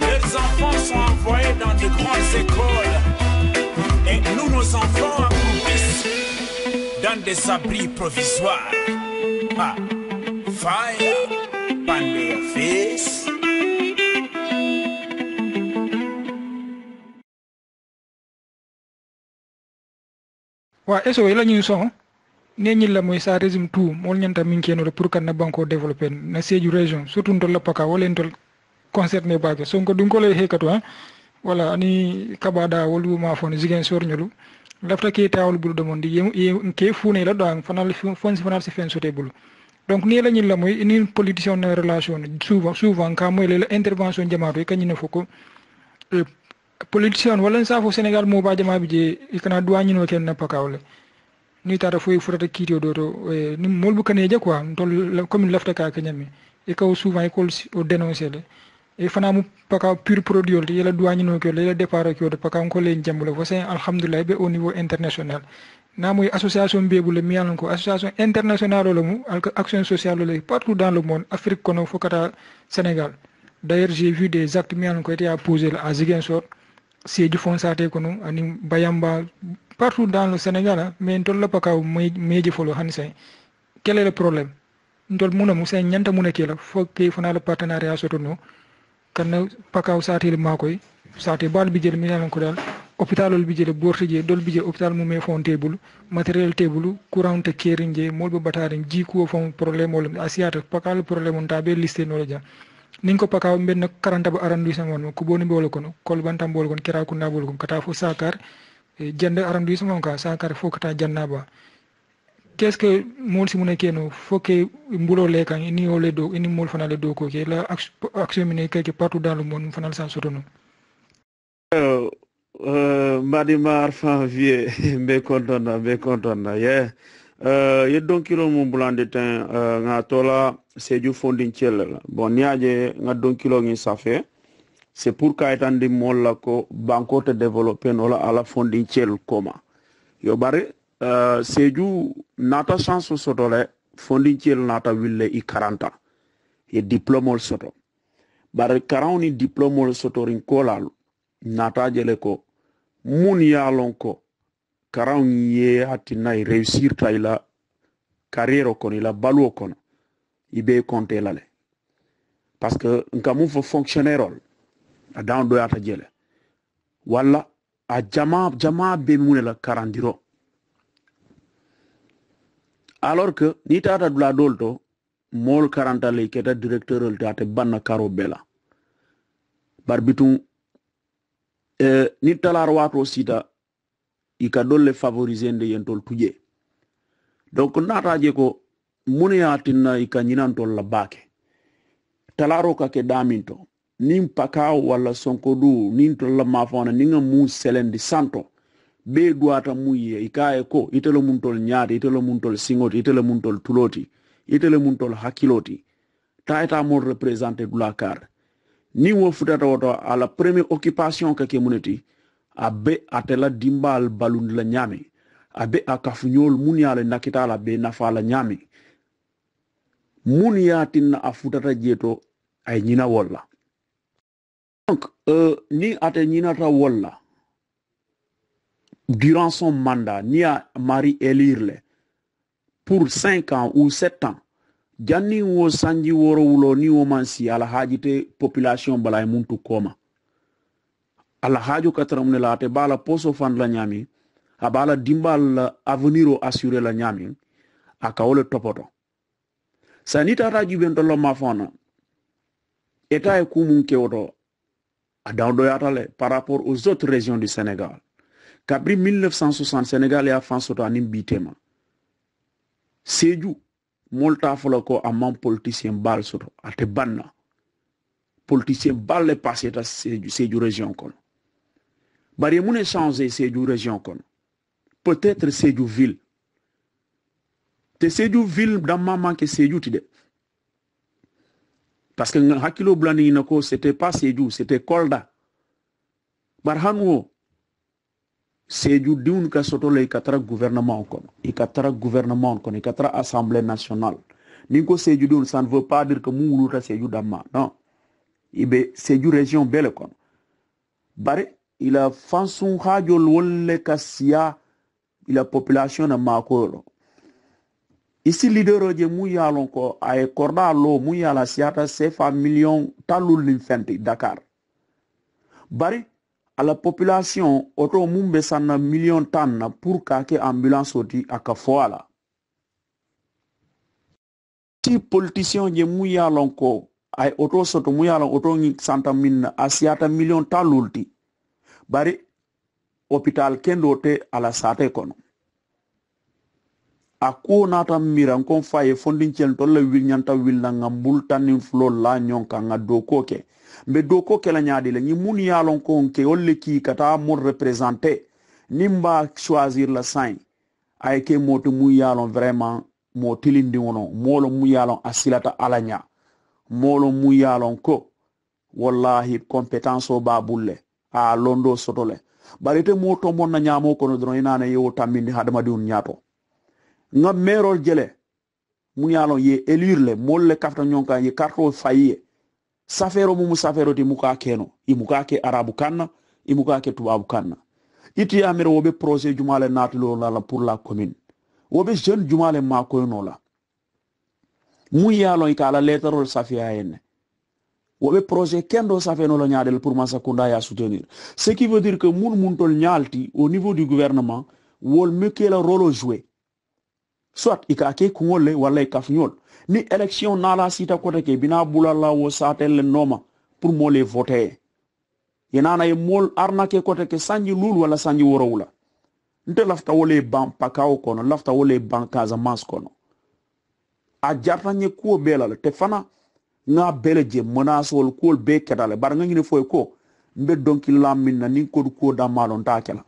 Leurs enfants sont envoyés dans de grandes écoles Et nous, nos enfants accroupissent Dans des abris provisoires Fire Pan their face wa eso ila ñu son ne ñi la moy sa régime tout mol ñanta min keno pour kan na banko développer na seju région surtout ndol la paka wala ndol concerné baake sonko dun ko lay hekatu wala ani kabada wolu ma fon zigen sor ñolu lafta ke tawul bulu de monde yem ke fune la do fanal fon si fanal si fen soté bulu donc ni la ñi la moy ni politicien na relation souvent ka moy le intervention jamaato ka ñi ne foko politicien wala sa fo Sénégal mo ba jama bi je ikana douani no ken na pakawle ni tara fo furata kiti do to ni molbu kaneje quoi tol comme lafta ka kanyami e ka souvent école au dénoncer le e fana mu paka pur produit le yela douani no ko le départ ko de paka ko le jambulo fo c'est alhamdulillah be au niveau international na moy association bebule mi yalan ko association internationale le mu action sociale le partout dans le monde Afrique kono fo kata Sénégal d'ailleurs j'ai vu des actes mi yalan ko été à poser à Ziguinchor c'est du fond saté kono ani bayamba partout dans le Sénégal mais ndol la pakaw meje folo hansay quel est le problème ndol muna musa nyanta muna kela fo ke fana le partenariat sotono kan pakaw saté le makoy saté bal bi jël mi nan ko dal hôpital bi jël borti je dol bi jël hôpital mu me fon table matériel table courant te kerinje molbo bataren ji ko fon problème wala asiata pakal problème on tabe listé no la ja ninko pakaw ben 40 ba arrondissement mon ko boni bolo kono kol bantam bolo kon kira ko nabol kon kata fo sakar jende arrondissement ka sakar fo kata jannaba qu'est-ce que mol si mune keno fo ke mbulo le kan ni ole do ni mol fana le do ko ke la action mine ke partout dans le monde fana sa sotono Madima Arfan vie be kontona yeah ye donc kilo mo blande ten nga tola seju fondin ciel bon niaje nga don kilo ngi safe c'est pour ka etandi molla ko banko te développer no la ala fondin ciel koma yo bare seju nata chance sotole fondin ciel nata wille i 40 ye diplôme soto bare 40 ni diplôme soto rin kolal nata jele ko mun yalon ko 40 ye atina réussir tayla carrière ko ni la balu ko ibe compter la le parce que nkamu fo fonctionnaire dans do ata jele wala a jama be mun la 40 diro alors que ni tata dula dolto mol 40 le keta directeur le tata banna karo bela barbitum ni talar wato sita ika dolle favoriser nde yentol tuje donc nata je ko muniyatinna ikanyinantol la bake talaro ka ke daminto nin pakaw wala sonkodu nin to la mafona ninga mu selendi santo be duata muye ikaye ko itelo muntol nyaade itelo muntol singoti itelo muntol tuloti itelo muntol hakiloti taita mo représenter du la carte ni wo futata woto à la première occupation que muneti abe atela dimbal balund la nyame abe akafunyol munyale nakitala be nafala nyame munyatin afutata jeto ay nyina walla donc ni ate nyina ta walla durant son mandat ni a mari élire pour 5 ans ou 7 ans janni wo sanji woro wulo ni wo mansi ala hajite population balay muntu koma ala haju katram ne late bala poso fan la nyami abala dimbal avenir o assurer la nyami aka wole topoto sanita ta jubento lo mafona eta e kumun kewoto adawdo yatale par rapport aux autres régions du Sénégal kabri 1960 Sénégal ya fansoto anim bitema Sédhiou molta folo ko amman politicien bal soto ate banna politicien bal le passé ta Sédhiou région kon bari mune changer Sédhiou région kon peut-être Sédhiou ville te Sédhiou ville damma manke Sédhiou tide parce que hakilo blani nako c'était pas Sédhiou c'était Kolda barhanwo Sédhiou diun ka soto le ikatara gouvernement kon ikatara gouvernement kon ikatara assemblée nationale ninko Sédhiou diun ça ne veut pas dire que mu wuluta Sédhiou damma non ibe Sédhiou région bele kon bare il a fansun hajol wolle kasia il a population na makolo ici leader je mu yalon ko ay korda lo mu yala siata CFA million talul lim fenti Dakar bare à la population auto mumbe sanna million tanna pour kake ambulance oti aka foala ti politicien je mu yalon ko ay auto soto mu yalon auto ngi santa min asiata million talulti bari hôpital kendo te ala sate kono ako nata miran kon faye fondin cel tolle wil nyanta wil na ngambul tanin flo la nyonka nga doko ke mbe doko ke la nyaade la ni mun yalon kon ke olle ki kata mon représenter nimba choisir la sain ay ke moto mu yalon vraiment mo tilindi wono molo mu yalon asilata alanya molo mu yalon ko wallahi compétence o babulle a londo sotole barite moto mon na nyamo kono dron inana yo tamindi hadama di un nyato nga merol jele mun yalon ye élire le molle kafta nyonka ye karto fayiye safero mu safero ti muka keno imuka ke arabu kanna imuka ke tubabu kanna iti amere wobe projet jumale natlo la pour la commune wobe jeune jumale ma ko no la mun yalon ikala lettre safia ene wobe projet kendo safeno lo nyaadel pour Masakunda ya soutenir ce qui veut dire que mun tol nyalti au niveau du gouvernement wol meke la rôle jouer soit ikake kungole wala ikafnyol ni élection nala sita kote ke bina bulala wo satel noma pour mo les voter yenana e mol arnake kote ke sanji lul wala sanji worowula nte lafta wole ban pakao kono lafta wole ban Casamance kono a jartanye ko belal te fana nga beleje menace wol ko be kedale bar nga ngine foy ko mbe donki lamina ni ko da malon takela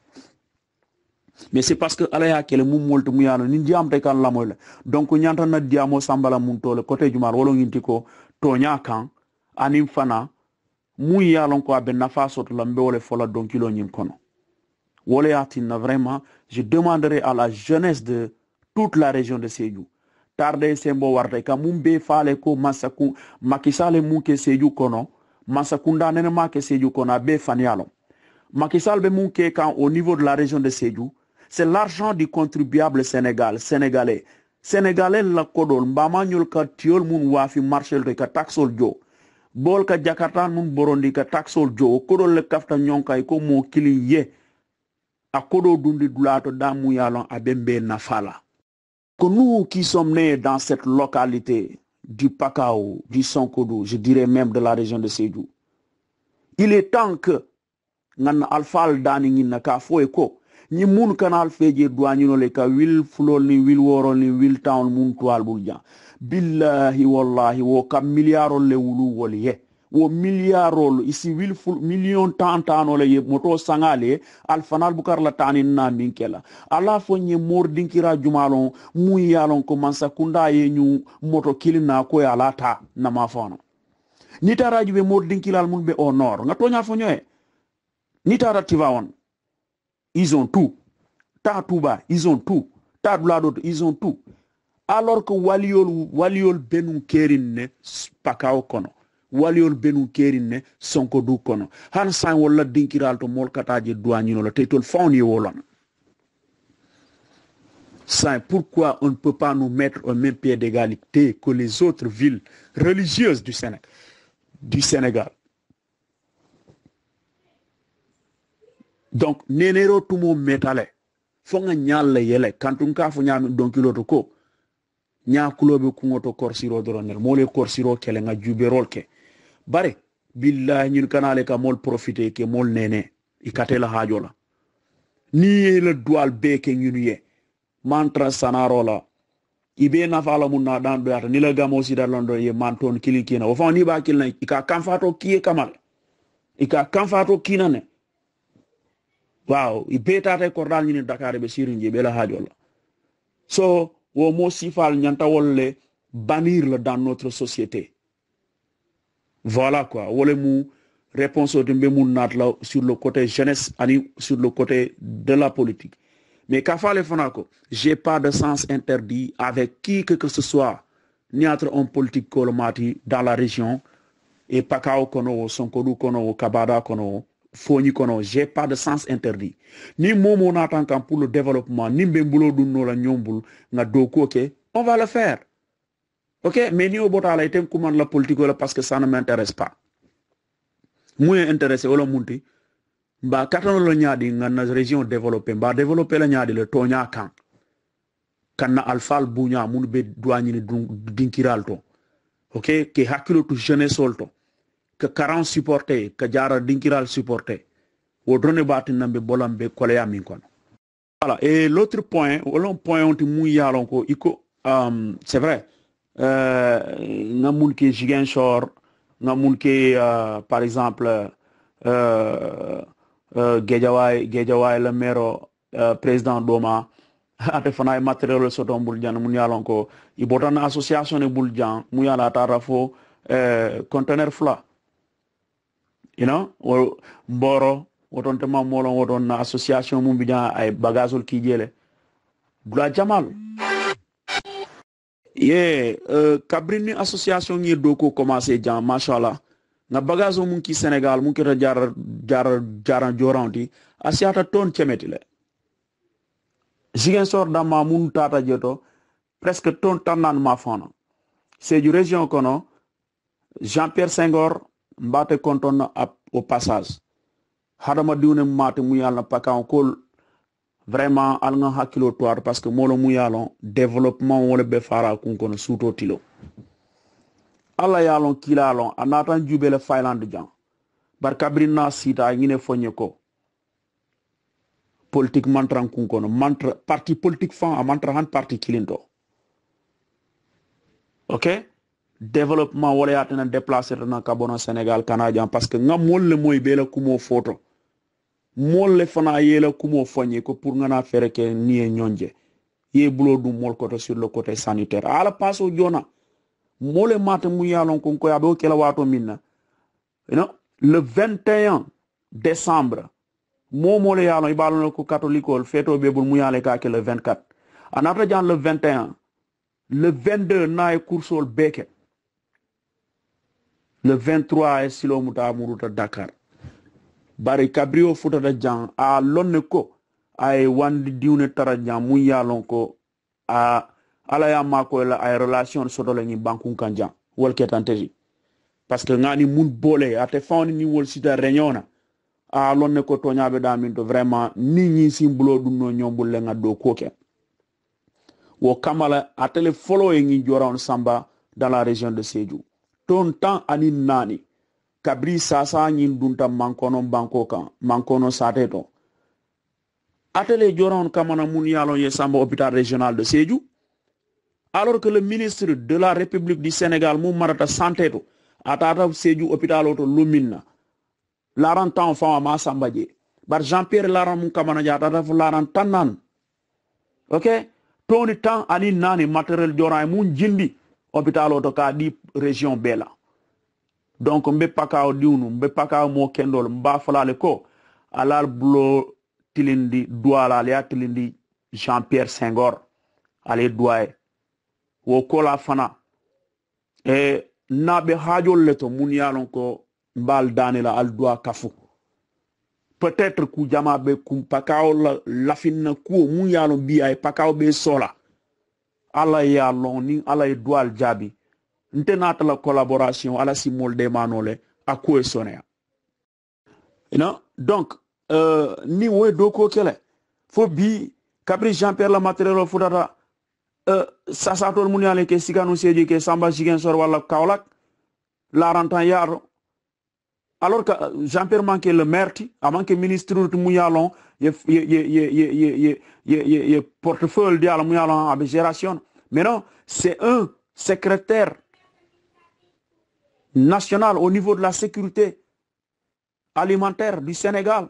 mais c'est parce que ala ya kele mum molto mu yano ni diam te kan lamoy donc nyanta na diamo sambala mun tole côté jumar wolo nginti ko tonya kan anim fana mu yalon ko abe nafa soto lambe wole fola donc kilo nyin kono wole atina vraiment je demanderai à la jeunesse de toute la région de Sédhiou tarde sembo warta ka mumbe fale ko masaku makisale muke Sédhiou kono masakunda nene make Sédhiou kono be fanialo makisal be muke kan au niveau de la région de Sédhiou. C'est l'argent du contribuable sénégalais. Sénégalais la kodol mbamanyol ka tiol mun wafi marshal ka taxol jo. Bol ka Jakarta mun borondi ka taxol jo. Kodol le kafta nyonka ko mo kili ye. A kodo dundi dulato damu yalon abembe nafala. Que nous qui sommes nés dans cette localité du Pakao, du Sonkodou, je dirais même de la région de Sédhiou, il est temps que nan alfal dani ngina ka fo ko ñi mun kanal feje douanino le ka wil fulol ni wil worol ni wil town mun toal bul jan billahi wallahi wo kam milliardol le wulu wol ye wo milliardol isi wil ful million tantano le ye moto sangale alfanal bukar la tanin na minkela ala fo ñi mor dinkira jumalon mu yalon ko man sakunda ye ñu moto kilina ko ya lata na ma fono ni taraji be mor dinkilal mun be au nord nga toña fo ñoy ni tara Tivaouane ils ont tout ta Touba ils ont tout ta Douladoto ils ont tout alors que waliol benu kerine pakao kono waliol benu kerine sonko du kono han san wala dinkiral to mol kataje douanino la tetol fawni wolon ça pourquoi on ne peut pas nous mettre au même pied d'égalité que les autres villes religieuses du Sénégal. Donc nenero tumo metale fonga nyalla yele kantum ka fo nyami don kiloto ko nya kulobe kungoto korsiro doronel mole korsiro kele nga juberol ke bare billahi ñun kanale ka mol profiter ke mol nene ikatela hajola ni le dual beke ñun ye mantra sanarola ibe na fala mun na dan doyata ni la gamo si da londo ye manton kilikina wo fa ni ba kilna ika kamfato kiye kamal ika kamfato kinane wow ibeta tay kordal ni Dakar be sirinje be la hajola so wo mo sifal nyanta wolle bannir le dans notre société voilà quoi wole mu réponse de mbemun nat la sur le côté jeunesse ani sur le côté de la politique mais ka fale fanako j'ai pas de sens interdit avec qui que ce soit ni entre homme politique kolomati dans la région et pakao kono sonkodu kono kabada kono foni kono j'ai pas de sens interdit ni momo natan kan pour le développement ni mbembulo dunno la nyombul nga doko ke on va le faire OK mais ni obota la item comment la politique là parce que ça ne m'intéresse pas moi intéressé wala munti ba katano lo nyaadi nga na région développer ba développer la nyaadi le tonya kan na alfal bunya mun be douani ni dinkiralto OK ke hakilo to jeunesse solto que 40 supporter que jara dinkiral supporter wo drone batin nambe bolambe koleya min kono voilà et l'autre point on point on ti mu yalon ko iko c'est vrai ngamun ke Ziguinchor ngamun ke par exemple Guédiawaye le maire président Doma ate fana matériel soto buljan mun yalon ko ibotana association e buljan mu yala tara fo container fla you know or mboro woton tema molon woton na association mum bidan ay bagazol ki jele bula jamal kabrini association ngi doko commencer jan machallah na bagazo mun ki Sénégal mun ki jaran joranti asiata ton cemetile Ziguinchor dama mun tata jeto presque ton tanan ma fana c'est du région kono Jean-Pierre Senghor mbate konton au passage hadama diwne mate mu yalla pakan ko vraiment al nga hakilo toar parce que molo mu yalon développement wala be fara kun kono suto tilo alla yalon kilalon anatan jubele fayland jan bar kabrina sita ngine fonye ko politique mantran kun kono mantra parti politique fan a mantra han parti kilinto OK développement wala yatena déplacer dans Kabono Sénégal Canadien parce que nga molle moy bela kumo photo molle fana yela kumo fogné ko pour ngana faire que ni nyonje ye bulo du mol côté sur le côté sanitaire ala passo jona mole mate mu yalon ko ko yabo kala wato minna you know le 21 décembre mo le yalon ibalon ko catholicol feto be bul mu yale ka ke le 24 anata jan le 21 le 22 na e coursol beke le 23 silo muta muruta Dakar bari kabrio futa da jan a lonne ko ay wandi diwne tara jan mu yalon ko a ala ya mako la ay relation soto la ni bankun kanjan wol ketanteji parce que ngani mun bolé ate fawni ni wol sita reñona a lonne ko to nyaabe da min to vraiment ni ñi simbulo dum no ñombul le ngado koke wo kamala atele follow e ngi joron samba dans la région de Sédhiou ton temps ani nani kabri sasa ñin dunta mankono banko kan mankono sateto atelier joran kamana mun yalon ye samba hôpital régional de Sédhiou, alors que le ministre de la République du Sénégal mou marata santé to atata Sédhiou hôpital auto lumina laran tan fa ma samba je bar Jean-Pierre laran mun kamana ja atata fu laran tanan, ok toni tan ani nani matériel joran mun jindi hôpital auto ka di région bela. Donc mbe pakao diunu mbe pakao mo kendol mba falale ko alal blo tilindi douala ale tilindi Jean-Pierre Senghor ale douaye wo kola fana e nabe hajol leto mun yalon ko mbal danela al doa kafu peut-être ku jama be kum pakao la lafina ku mun yalon bi ay pakao be sola ala yalon ni ala e doual jabi nte nata la collaboration ala si molde manole a ko sonea, you know. Donc ni we doko kele fo bi kabri Jean-Pierre la matériel fudata sa tol mun yale ke siganu Sédhiou ke Samba jigen sor wala Kaolack la rantan yaro, alors que Jean-Pierre manque le maire ti a manque ministre mu yalon ye portefeuille di ala mu yalon ab gération, mais non c'est un secrétaire national au niveau de la sécurité alimentaire du Sénégal.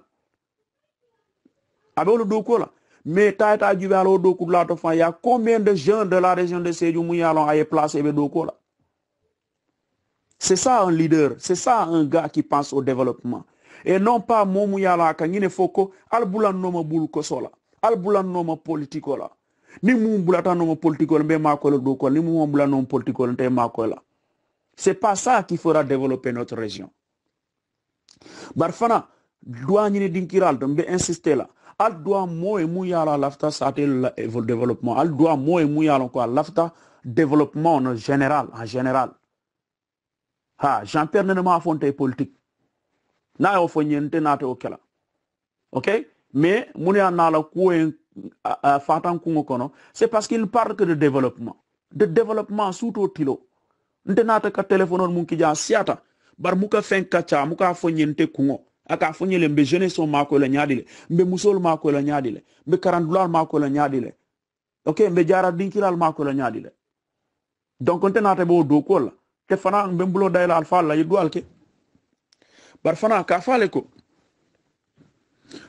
Avec le Dokola. Mais Taïta du Valo Dokula, il y a combien de jeunes de la région de Sédhiou Mouyalon à y placer avec Dokola? C'est ça un leader, c'est ça un gars qui pense au développement. Et non pas mon Mouyala Kangine Foko, Albulan Noma Bulkosola, Albulan Noma Politicola. Ni moun bulata Noma Politicola, mais Makola Dokola, ni moun bulan Noma Politicola, mais Makola. C'est pas ça qui fera développer notre région. Barfana, doit n'y dinkiral, de insister là. Al doit mo et mouyala lafta satel le développement. Al doit mo et mouyala quoi lafta développement en général, Ha, Jean-Pierre ne m'a affronté politique. Na yo fonyente nate okela. OK? Mais mounia na la koué fatan kungo kono, c'est parce qu'il ne parle que de développement. De développement sous au tilo. Nte nata ka téléphone mun ki ja siata bar muka fen kacha muka fonyente kungo aka fonyele mbe jeunesse mako la nyaadile mbe musol mako la nyaadile mbe $40 mako la nyaadile, ok mbe jara dinkilal mako la nyaadile. Donc nte nata bo do ko la te fana mbe mbulo dayla alfa la yidu alke bar fana ka fale ko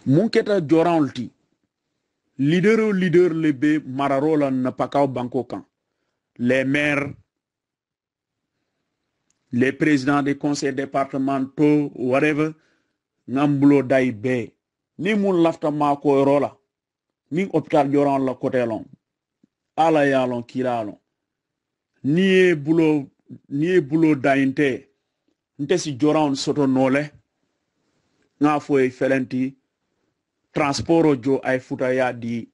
mun keta joranlti leader lebe mararola na pakao banko kan les maires, les présidents des conseils départementaux, whatever, n'ambulo daïbe, ni moun lafta mako rola, ni hôpital yoran la côté long, ala yalon kilalon, ni bulo daïnte, nte si joran soto nole, nga foye felenti, transport jo ay futaya di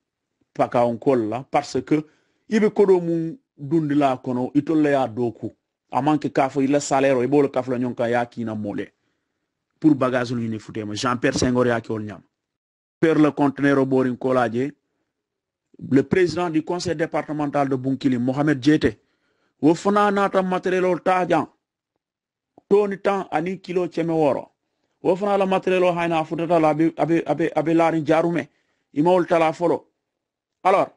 paka onkol la, parce que, ibe kodo moun dundi la kono, itolle ya doku. A manque kafo il a salaire et bon le kafo la nyonka ya ki na mole pour bagage lu ni futema Jean-Pierre Senghor ya ki ol nyam per le conteneur au borin kolaje le président du conseil départemental de Bounkiling Mohamed Djete wo fana nata matériel ol tajan toni tan ani kilo cheme woro wo fana la matériel o hayna futata la abe larin jarume imol tala folo. Alors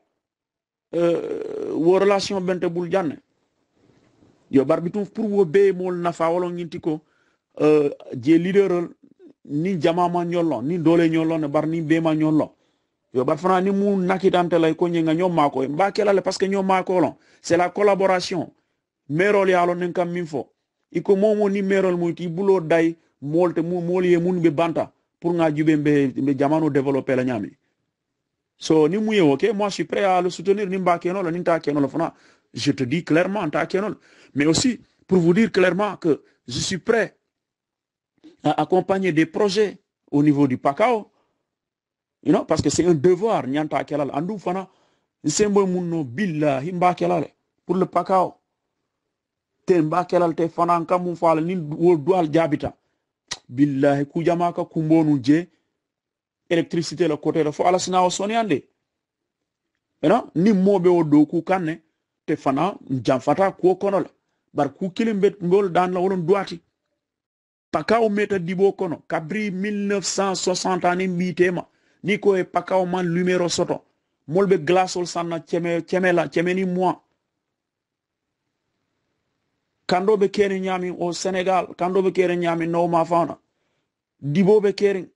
wo relation bente bul janne yo barbitum pour wo be mol nafa wolo nginti ko je leader ni jama ma nyollo ni dole nyollo ne bar ni be ma nyollo yo bar fana ni mu nakitante lay ko nyinga nyom mako mba kelale parce que nyom mako lon c'est la collaboration merol ya lon nen kam min fo iko momo ni merol mu ti bulo day molte mu moliye mun be banta pour nga jube be jamano développer la nyami so ni mu yewo OK moi je suis prêt à le soutenir ni mba kenolo ni ta kenolo fana je te dis clairement ta kenolo. Mais aussi, pour vous dire clairement que je suis prêt à accompagner des projets au niveau du Pakao, you know, parce que c'est un devoir, nyanta kelal andu fana, nsembo munno billahi mba kelal pour le Pakao. Te mba kelal te fana nkamu fala ni dual jabita. Billahi kujamaka kumbonu je électricité le côté la fo ala sina o soniande. You know, ni mobe o doku kanne te fana njamfata ko kono bar ku kilimbet ngol dan la wolon duati Pakao meta dibo kono kabri 1960 ani mitema ni ko e pakao man numero soto molbe glasol sanna cheme ni moi kando be keri nyami au Sénégal kando be keri nyami no ma fauna dibo be keri.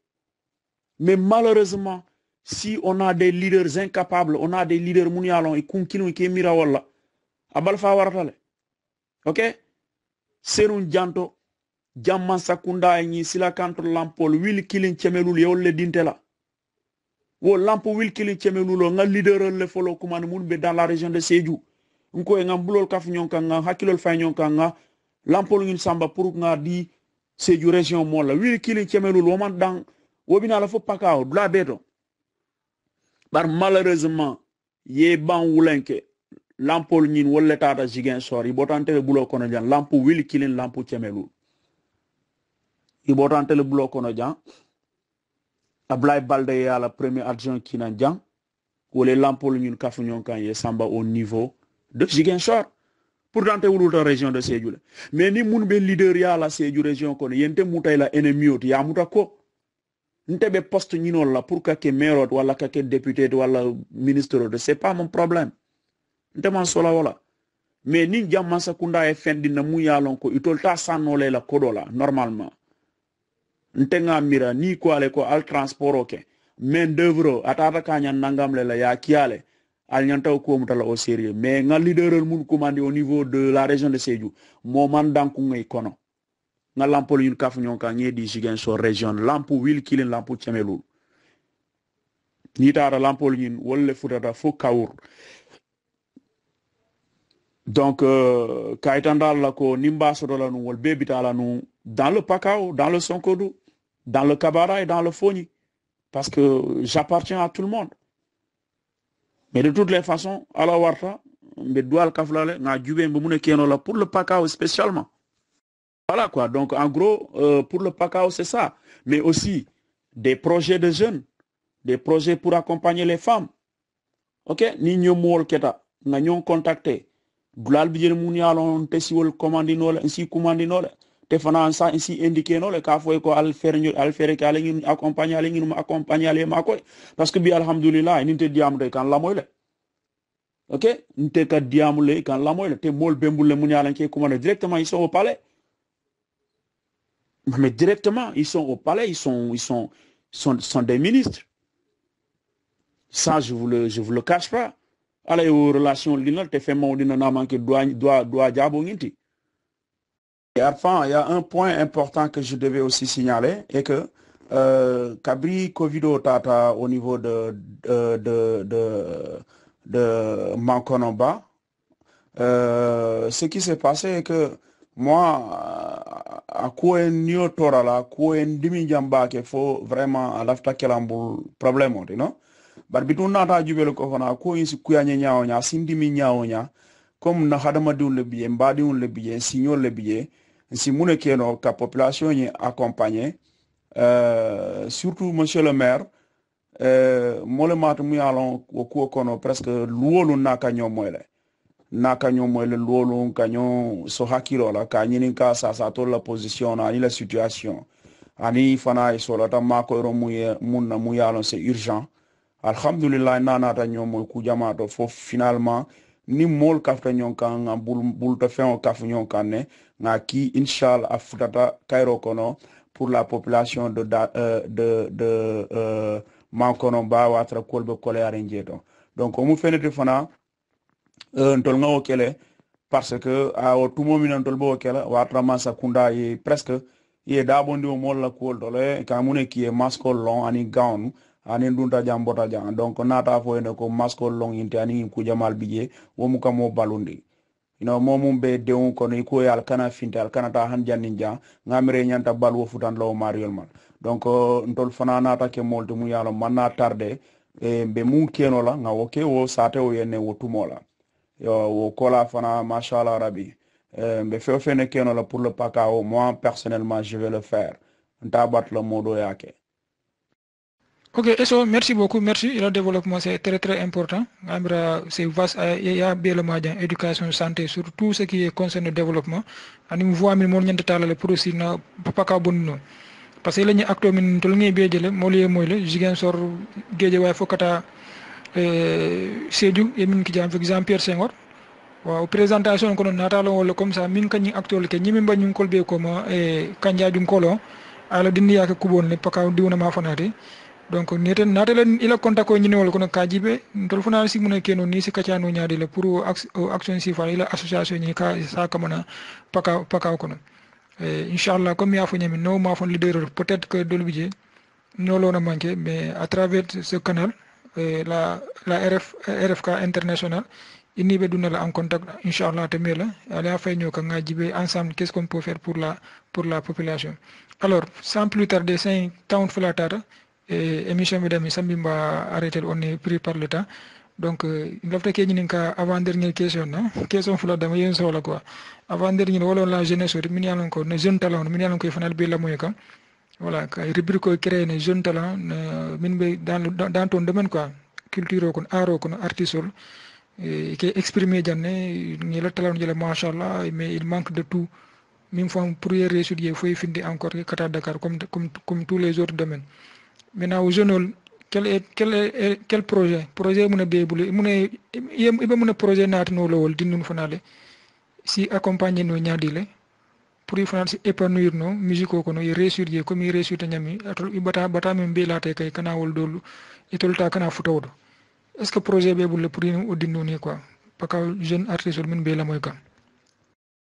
Mais malheureusement si on a des leaders incapables on a des leaders munialon e kunkinu ke mira walla abal fa waratale ok serun janto jamman sakunda ni sila kanto lampol wil kilin chemelul yolle dintela wo lampo wil kilin chemelulo nga leader le folo kuma mun be dans la région de Sédhiou nko e ngam bulol kaf nyonka nga hakilol fay nyonka nga lampol ngin samba pour nga di Sédhiou région mo la wil kilin chemelul wo man dans wobina la fo pakao dula beto bar malheureusement ye ban wulenke lampol ñin wolle tata jigen sor ibotante bulo kono jan lampu wil kilin lampu chemelul ibotante le bulo kono jan Ablaye Balde ya la premier adjoint qui nan jan wole lampol ñun kafu ñon kan ye samba au niveau de Ziguinchor pourtant te wuluta région de Sédhiou mais ni mun be leader ya la Sédhiou région kono yente mutay la ennemi ot ya muta ko ntebe poste ñinol la pour que maire wala que député wala ministre de c'est pas mon problème nteman sola wala mais ni jamma sakunda e fendi na mu yalon ko itolta sanole la kodola normalement ntenga mira ni ko ale ko al transport ok main d'œuvre atata kanya nangam le la ya kiale al nyanta ko mutala au sérieux mais nga leader mun commandé au niveau de la région de Sédhiou mo man danku ngay kono nga lampol yun kaf nyon ka ngedi Ziguinchor région lampu wil kilin lampu chemelul ni tara lampol yun wolle futata fo kawur. Donc kaitandal la ko nimba sodola nu wol bebitala nu dans le Pakao, dans le Sonkodou, dans le Kabara et dans le Foni parce que j'appartiens à tout le monde. Mais de toutes les façons ala warta be doual kaflale na djubé mbumune keno la pour le Pakao spécialement. Voilà quoi. Donc en gros pour le Pakao c'est ça, mais aussi des projets de jeunes, des projets pour accompagner les femmes. OK, ni ñomol keta na ñon contacter Glal bijel muni alon te siwol commandinole ainsi commandinole te fana sa ainsi indiqué no le ka foy ko al faire ka ngin accompagner ngin ma accompagner le makoy parce que bi alhamdulillah ni te diam de kan la moy le OK nte ka diam le kan la moy le te mol bembul le muni alon ke commandé directement ils sont au palais mais directement ils sont au palais ils sont des ministres ça je vous le cache pas. Allez aux relations linal te fait mon dina na manque doit jabo nginti. Et enfin, il y a un point important que je devais aussi signaler et que Kabri Covido tata au niveau de Mankonomba, ce qui s'est passé est que moi à quoi nio torala quoi dimi jamba qu'il faut vraiment à l'afta kelambul problème non. Barbitu nata jubelo ko fana ko insi kuyanya nyaawonya sindimi nyaawonya comme na hadama diun le biye mbadi un le biye signol le biye si mune keno ka population yi accompagner surtout monsieur le maire mo le mat mu yalon ko kono presque luolu naka nyomoyle luolu kanyo so hakiro la ka nyini ka sa to la position ani la situation ani fana isolata mako ro munna mu yalon c'est urgent. Alhamdulillah nana ta ñomo ku jamato fo finalement ni mol kafta ñon kan nga bul ta fen kaf ñon kan ne nga ki inshallah afutata kayro kono pour la population de Mankono ba watra kolbe koleare njeto donc mu fenete fana ntol nga okele parce que a tout moment ntol bo okela watra masa kunda yi presque yi da bondi o mol la kol dole ka mune ki e maskol long ani gown ani ndunta jambota jang donc nata fo ene ko masko long inte ani ku jamal biye wo mu kamo balundi momum be deun ko ni ko yal kana fintal kana ta han janninja ngamre nyanta balwo futan law mariol man donc ntol fana nata ke molto mu yalo manna tarde be mu keno la nga woke wo sate o yene wo tumola yo wo kola fana machallah rabi be fe fene keno la pour le Pakao moi personnellement je vais le faire nta bat le modo yake. Ok, eso, merci beaucoup, merci. Le développement, c'est très très important. C'est vaste, il y a bien le moyen, éducation, santé, sur tout ce qui concerne le développement. On voit que nous avons pour aussi, papa ka bon parce que lañu acto min tol ngi be jele mo lié moy le jigen sor gédje way fokata Sédhiou e min ki jam Jean Pierre Senghor waaw présentation ko non natalo wala comme ça min kany actuel ke nyimi mbanyum kolbe ko ma e kanjajum kolo ala dindi yaka kubon le pakaw diwna ma fanati donc neten natalen ila contact ko nyini wala kono kajibe tol fana si mun keno ni si katiano nyaade le pour action si fa ila association ni ka sa kamana pakaw kono inshallah comme ya fo nyami no ma fon leader peut-être que dolbije no lona manqué mais à travers ce canal la RFK international inni be dunala en contact inchallah te mela ala fay ñoo ka ngajibe ensemble qu'est-ce qu'on peut faire pour la population alors sans plus tarder 5 town flatata émission bi dami sambi mba arrêter on est pris par le temps donc lofta ke ñinin ka avant dernière question na question fula dama yen sola quoi avant dernière wala la jeunesse min yalon ko ne jeune talent min yalon ko fanal be la moy kam voilà kay rubrique ko créer ne jeune talent min be dans ton domaine quoi culture ko art ko artiste qui est exprimé janne ni la talon jël machallah mais il manque de tout même fois pour réussir il faut findi encore kata Dakar comme tous les autres domaines maintenant aux jeunes quel projet mun be bulu mun ibe mun projet nat no lowol dinun fanale si accompagner no ñadile pour il fanal si épanouir no musique ko no réussir comme il réussir ñami atol bata même be laté kay kana wol dolu itolta kana futawdo est-ce que projet be bulu pour ñu odino ni quoi parce que jeune artiste min be la moy ka.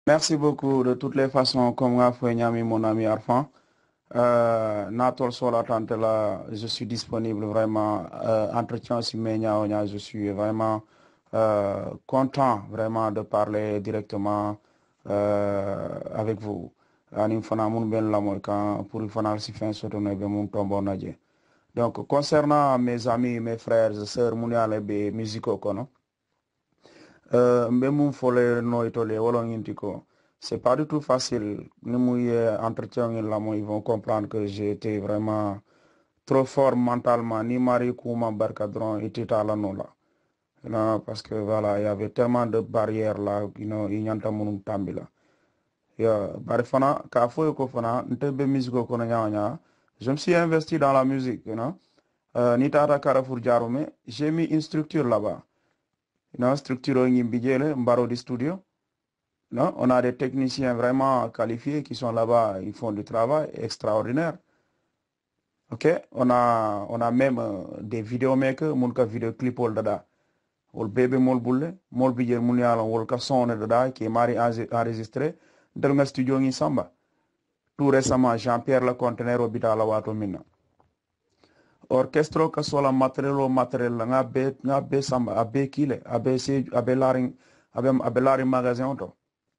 Merci beaucoup de toutes les façons comme nga fo ñami mon ami Arfan. Natol Sola Tantela, je suis disponible vraiment. Entretien aussi, je suis vraiment content vraiment de parler directement avec vous. Donc, concernant mes amis, mes frères et sœurs, mes musicaux, c'est pas du tout facile. Nous entretien ils vont comprendre que j'ai été vraiment trop fort mentalement. Ni Marie Kouma Barkadron était à la nola. Parce que voilà, il y avait tellement de barrières là, il y a un tambila. Je me suis investi dans la musique, Nitara Carrefour Diaroume, j'ai mis une structure là-bas. Une structure Mbaro di studio. Non, on a des techniciens vraiment qualifiés qui sont là-bas, ils font du travail extraordinaire. Ok, on a même des vidéomakers, mon ka vidéo clip ol dada. Ol bébé mol bulle, mol bijer mun yala ol ka son dada qui est mari enregistré dans le studio ngi samba. Tout récemment Jean-Pierre le conteneur hôpital la wato minna. Orchestre ka sola matériel nga be samba abe kile abe laring magasin auto.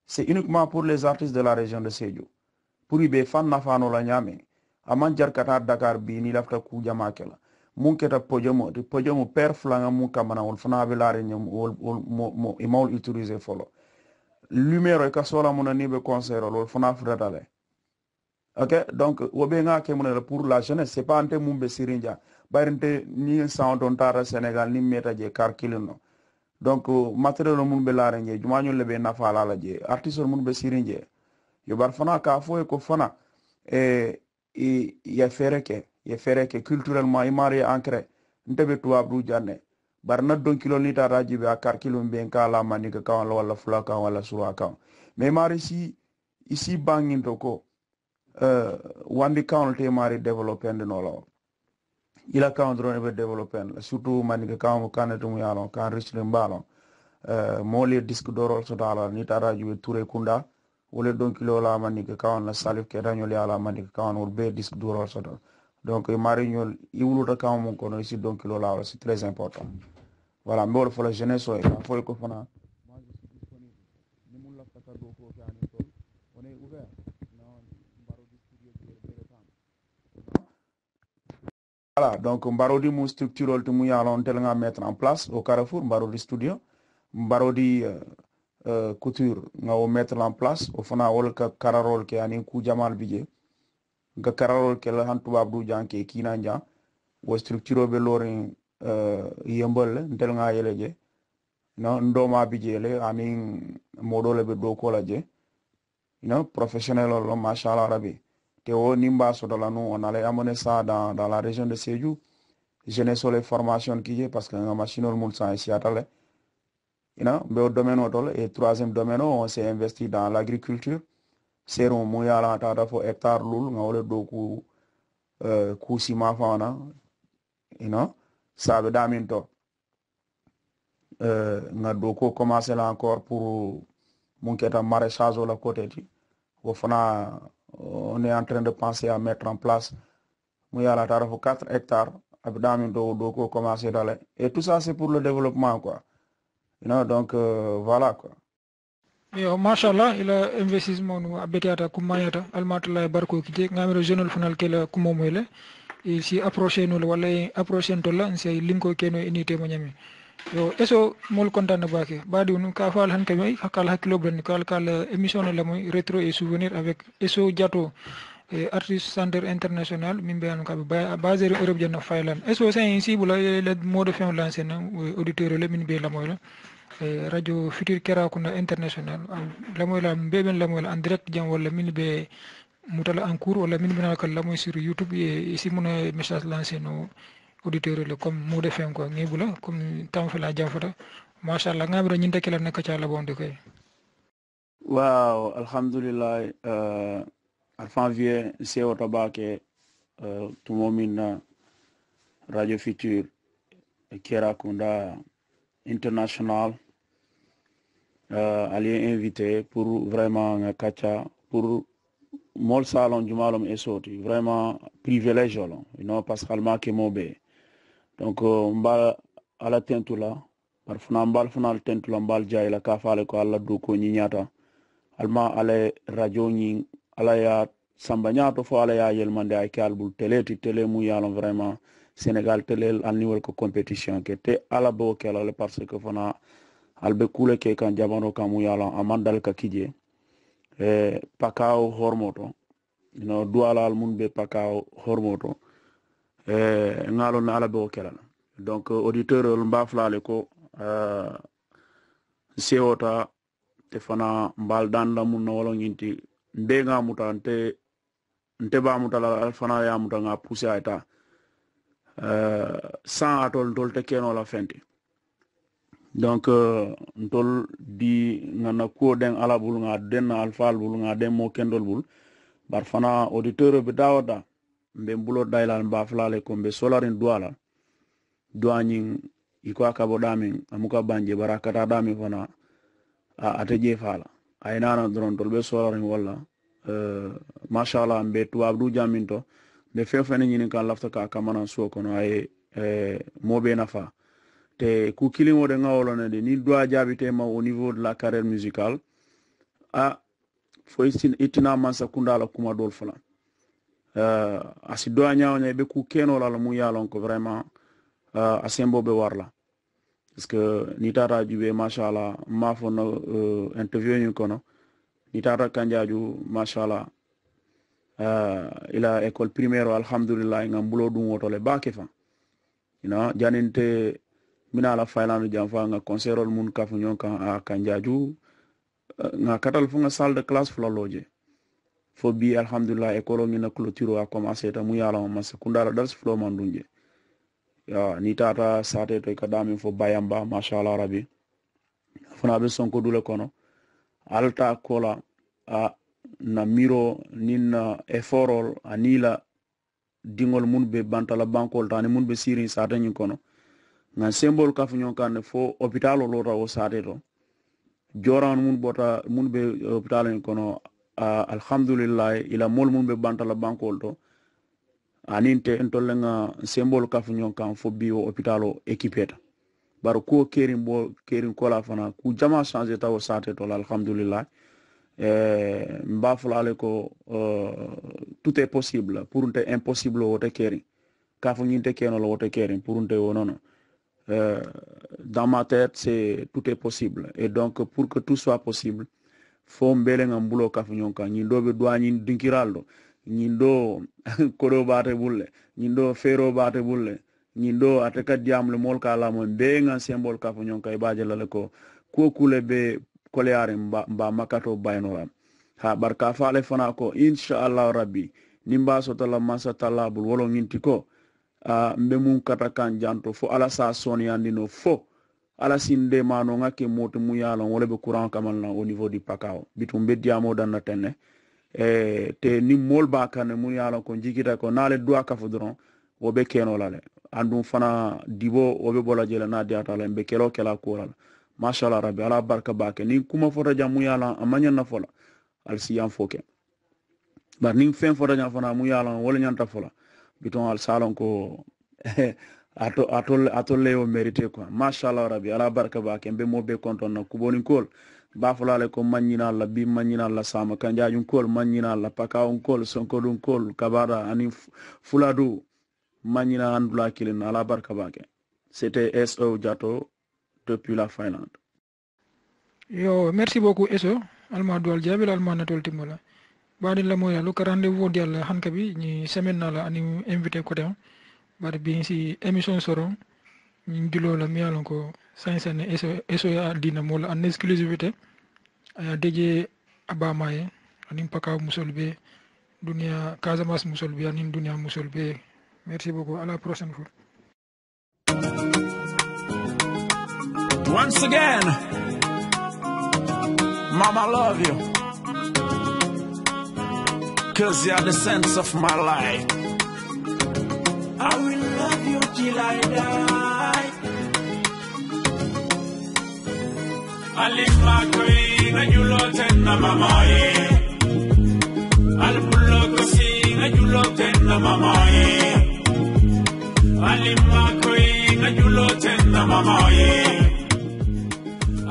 C'est uniquement pour les artistes de la région de Sédhiou. Pour y fan nafano la nyame. Aman jar kata Dakar bi ni lafta ku jama kela. Mun keta pojomo per flanga mun kamana wol fana be lari nyam wol imol utiliser folo. Lumière ka sola mun ni be concert wol fana fratale. OK, donc wobe nga ke mun pour la jeunesse, c'est pas ante mun be sirinja. Barinte ni sound on tara Sénégal ni meta je car kilino. Donc matériel mun be larenje jumañu lebe nafa la je artiste mun be sirinje yo bar fana ka fo ko fana ya fere ke culturellement imari ancré ndebe tuwa bru janne bar na don kilo ni tara jibe akar kilo be kala manika ka wala fula ka wala suwa ka mais mari si ici bangin to ko wandi county mari développer no law il a quand drone be développer surtout maniga quand kanetu mu yalon kan richle mbalon moli disque d'or so dala ni tara ju touré kunda wala don kilo la maniga quand la salif ke dañol yala maniga quand wol be disque d'or so dala donc mari ñol iwuluta quand mon kono ici don kilo la c'est très important voilà mbol fo la jeunesse so fo ko fana moi je suis disponible ni mun la fata do ko gani to on est ouvert voilà, donc Mbarodi mon structure tout mouillon tel nga mettre en place au Carrefour Mbarodi studio Mbarodi couture nga o mettre en place au fana wol ka kararol ke ani ku jamal bije nga kararol ke la han tubab du janke kinanja wo structure be lorin yembol tel nga yeleje no ndoma bije le ani modole be do ko laje professionnel lo machallah rabi Théo Nimba Sodolano, on allait amener ça dans la région de Sédhiou. Jeunesse sur les formations qui est parce que la machine au monde sans ici à Talé. Mais au domaine et troisième domaine, on s'est investi dans l'agriculture. C'est un moyen à l'entendre pour hectare loul, on a beaucoup kusima fana, ça veut dire on a beaucoup commencé là encore pour mon maraîchage au côté. On est en train de penser à mettre en place moyen à l'entendre pour 4 hectares. Commencer d'aller. Et tout ça, c'est pour le développement, quoi. Donc, voilà, quoi. Yo, mashallah, il a investissement nous abetiata kumayata almatla barko kite ngamiro jeunol fanal kela kumomele et si approcher nous wala approcher tolla c'est linko keno unité mo nyami yo eso mol contane bake badi nu ka fal han kamay hakal hakilo ben kal émission la moy rétro et souvenir avec eso diato artiste center international mimbe an ka basé Europe janna faylan eso c'est ainsi bula le mot de fin lancé na auditeur le min be la moy la radio futur kera kuna international la moy la beben la moy en direct jam wala min be mutala en cours wala min bina kala moy sur YouTube et si mon message lancé no auditeur le comme mot de fin quoi ngibula comme tam fa la jam fata machallah ngabra nyinte kala nek ci ala bonde koy waaw alhamdulillah alfan vie c'est otobake tout momina radio futur kera kunda international allé invité pour vraiment kacha pour mol salon du malum et sorti vraiment privilège parce qu'alma ke mobe donc mbal ala tentula par funa mbal funa tentula mbal jay la ka faale ko alla du ko ñiata alma ale radio ñi ala ya samba ñaato fo ala ya yelmande ay kalbul télé mu yalon vraiment Sénégal télé al niveau ko compétition ke te ala bo kala parce que fana albe kule ke kan jabano kamu yalon amandal ka kije pakao hormoto duala al mun be pakao hormoto ngalo na ala bo kala donc auditeur mbaflale ko seota te fana mbal dan la mun wala nginti ndenga mutante nte ba mutala al fana ya mutanga pousser ayta sans atol tol te keno la fenti donc ntol di ngana ko den ala bul nga den alfal bul nga den mo kendol bul bar fana auditeur be dawda mbe mbulo daylal ba flale ko mbe solarin duala duani iko akabo dami amuka banje barakata dami fana ateje fala ay nana dron tol be solarin wala mashallah mbe tuabdu jaminto be fefene nyini kan lafta ka kamana so kono ay mobe nafa te ku kilimo de ngawolone de ni doa jabite ma au niveau de la carrière musicale fo itina man sakunda la kuma dol fala asi doa nyawnya be ku keno la mu yalon ko vraiment asembo be warla parce que ni tata jube mashallah ma fo no interview ñu kono ni tata kanjaju mashallah ila école primaire alhamdulillah ngam bulo dum wotole bake fa janinte mina la faylanu jamfa nga concerol mun kafu nyon kan a kanjaju nga katal fu nga salle de classe fu la loje fo bi alhamdulillah école ngi na clôture a commencé ta mu yala ma sekundara dal flo mandunje ya ni tata sate to kadami fo bayamba mashallah rabbi fona be sonko dule kono alta kola na miro nin efforol anila dingol mun be bantala bankol tani mun be sirin sate nyi kono nga symbole ka fu ñonkan fo hôpital lo raw saate to joran mun bota mun be hôpital en kono alhamdulillah ila mol mun be bantala bankol to aninte entolle nga symbole ka fu ñonkan fo bi hôpital o équipé ta bar ko kerin kola fana ku jama changer taw saate to alhamdulillah mba fulale ko tout est possible pour unte impossible wote kerin ka fu ñinte keno lo wote kerin pour unte wonono dans ma tête c'est tout est possible et donc pour que tout soit possible faut mbele ngam bulo ka nyonka nyindo be do nyin dinkiraldo nyindo kodo bate bulle nyindo fero bate bulle nyindo ateka diamle mol kala mo be ngam symbole ka nyonka e baaje lale ko kule be koleare mba makato baynoram ha barka faale fana ko inshallah rabbi nimba sotala masa talabul wolo nginti ko mbe mun kata kan janto fo ala sa soni andino fo ala sinde mano ngake moto mu yalon wala be courant kamalna au niveau du pakao bitum be diamo dan na tenne te ni mol ba kan mu yalon ko jikita ko nale dua ka fodron wo be keno lale andum fana dibo wo be bola jela na diata la be kelo kala ko la mashallah rabbi ala barka bake ni kuma fota jamu yalon amanya na fola al siyan foke bar ni fen fota jam fana mu yalon wala nyanta fola biton al salon ko atole o mérité quoi machallah rabbi ala barka ba kembe mo be konton na kuboni kol ba fulale ko manyina la bi manyina la sama kanjajun kol manyina la pakaon kol sonkodun kol kabara ani fuladu manyina andula kilin ala barka ba ke c'était SO Jato depuis la Finlande. Yo merci beaucoup SO alma dol jabil alma natol timola badi la moya lu rendez-vous dial hankabi ni semaine na la ani invité ko dem bari bi si émission soro ñu dilo la mi yalon ko sincèrement eso ya dina mo la en exclusivité aya deje abamaye anim paka musolbe dunia Casamance musolbe anim dunia musolbe merci beaucoup à la prochaine fois. Once again, Mama, love you, 'cause you're the sense of my life. I will love you till I die. Alima koi na julote na mamaye. Albulo kosi na julote na mamaye. Alima koi na julote na mamaye.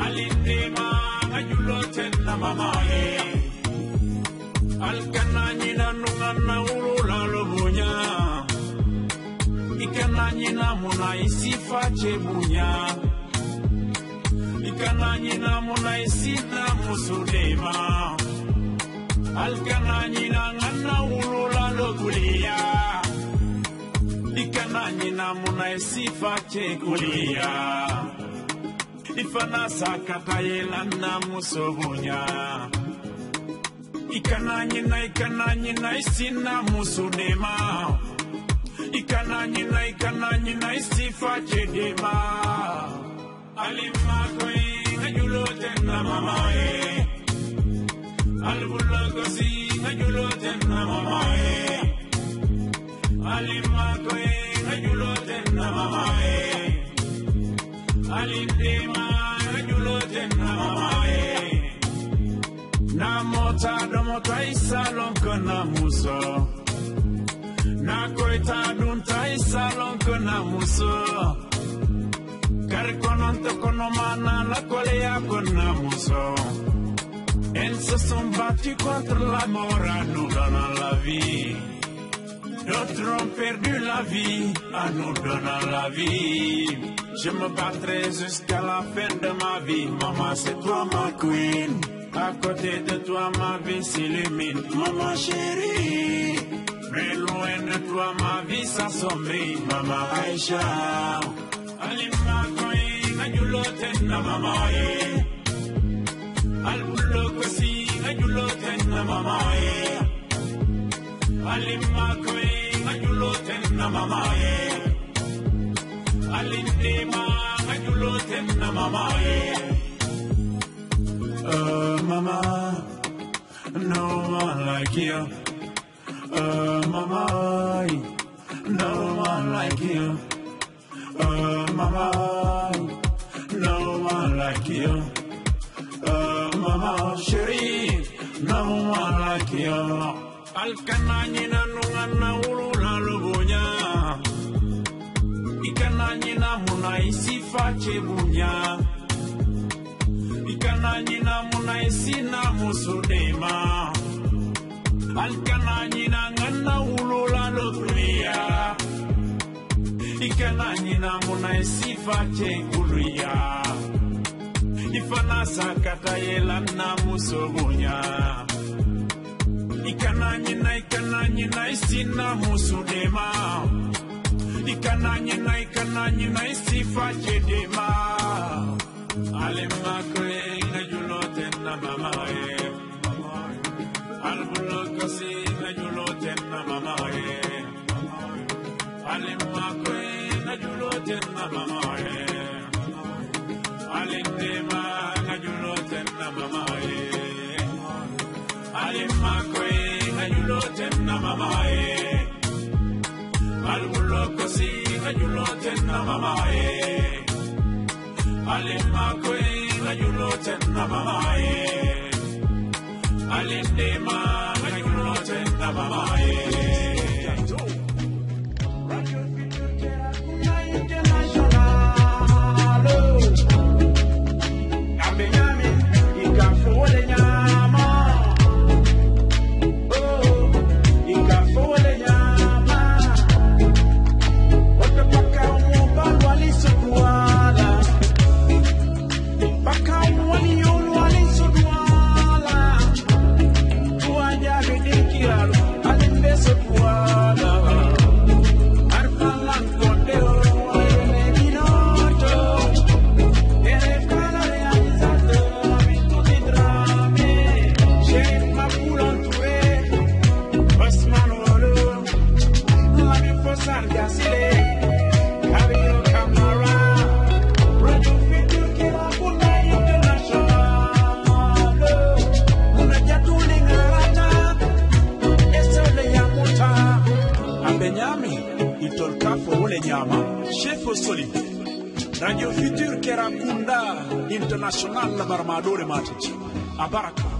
Alindema na julote na mamaye. Alkanani na nungana urula lobunya. Ikananyina muna isifa chebunya. Ikananyina muna isina musudema. Alkananyina ngana ulula lokulia. Ikananyina muna isifa chekulia. Ifana sakata yelana musobunya. Ikananyina isina musudema. Ikananyina isifa chedema. Alima koi na julote na mamae. Albula kosi na julote na mamae. Alima koi na julote na mamae. Alindema na julote na mamae. Na mota domota isalon kona muso. Na koita dunta isalon kona muso. Kar kononto kono mana la colea kona muso. Elles se sont battues contre la mort à nous donnant la vie. D'autres ont perdu la vie à nous donnant la vie. Je me battrai jusqu'à la fin de ma vie. Maman, c'est toi ma queen. À côté de toi ma vie s'illumine. Maman chérie. Mais loin de toi ma vie s'assombrit. Maman Aïcha. Alima koi na julote na mamae. Albulo kosi na julote na mamae. Alima koi na julote na mamae. Alindema na julote na mamae. Mama, no one like you. Mama, no one like you. Mama, no one like you. Mama, chérie, no one like you. Alkananyina nungana ulula lubunya. Ikananyina muna isifa chebunya. Ikananyina muna isina musudema. Alkananyina ngana ulula lubunya. Ikananyina muna isifa chekulia. Ifana sakata yelana musobunya. Ikananyina isina musudema. Ikananyina isifa chedema. Alema kwe na julote na mamae. Albulo kasi na julote na mamae. Alindema ngajulo tenna mamae. Alimakwe ngajulo tenna mamae. Albulokosi ngajulo tenna mamae. Alimakwe ngajulo tenna mamae. Alindema ngajulo tenna mamae. Radio Futur Kerakunda International la Barmadore Matici. Abaraka.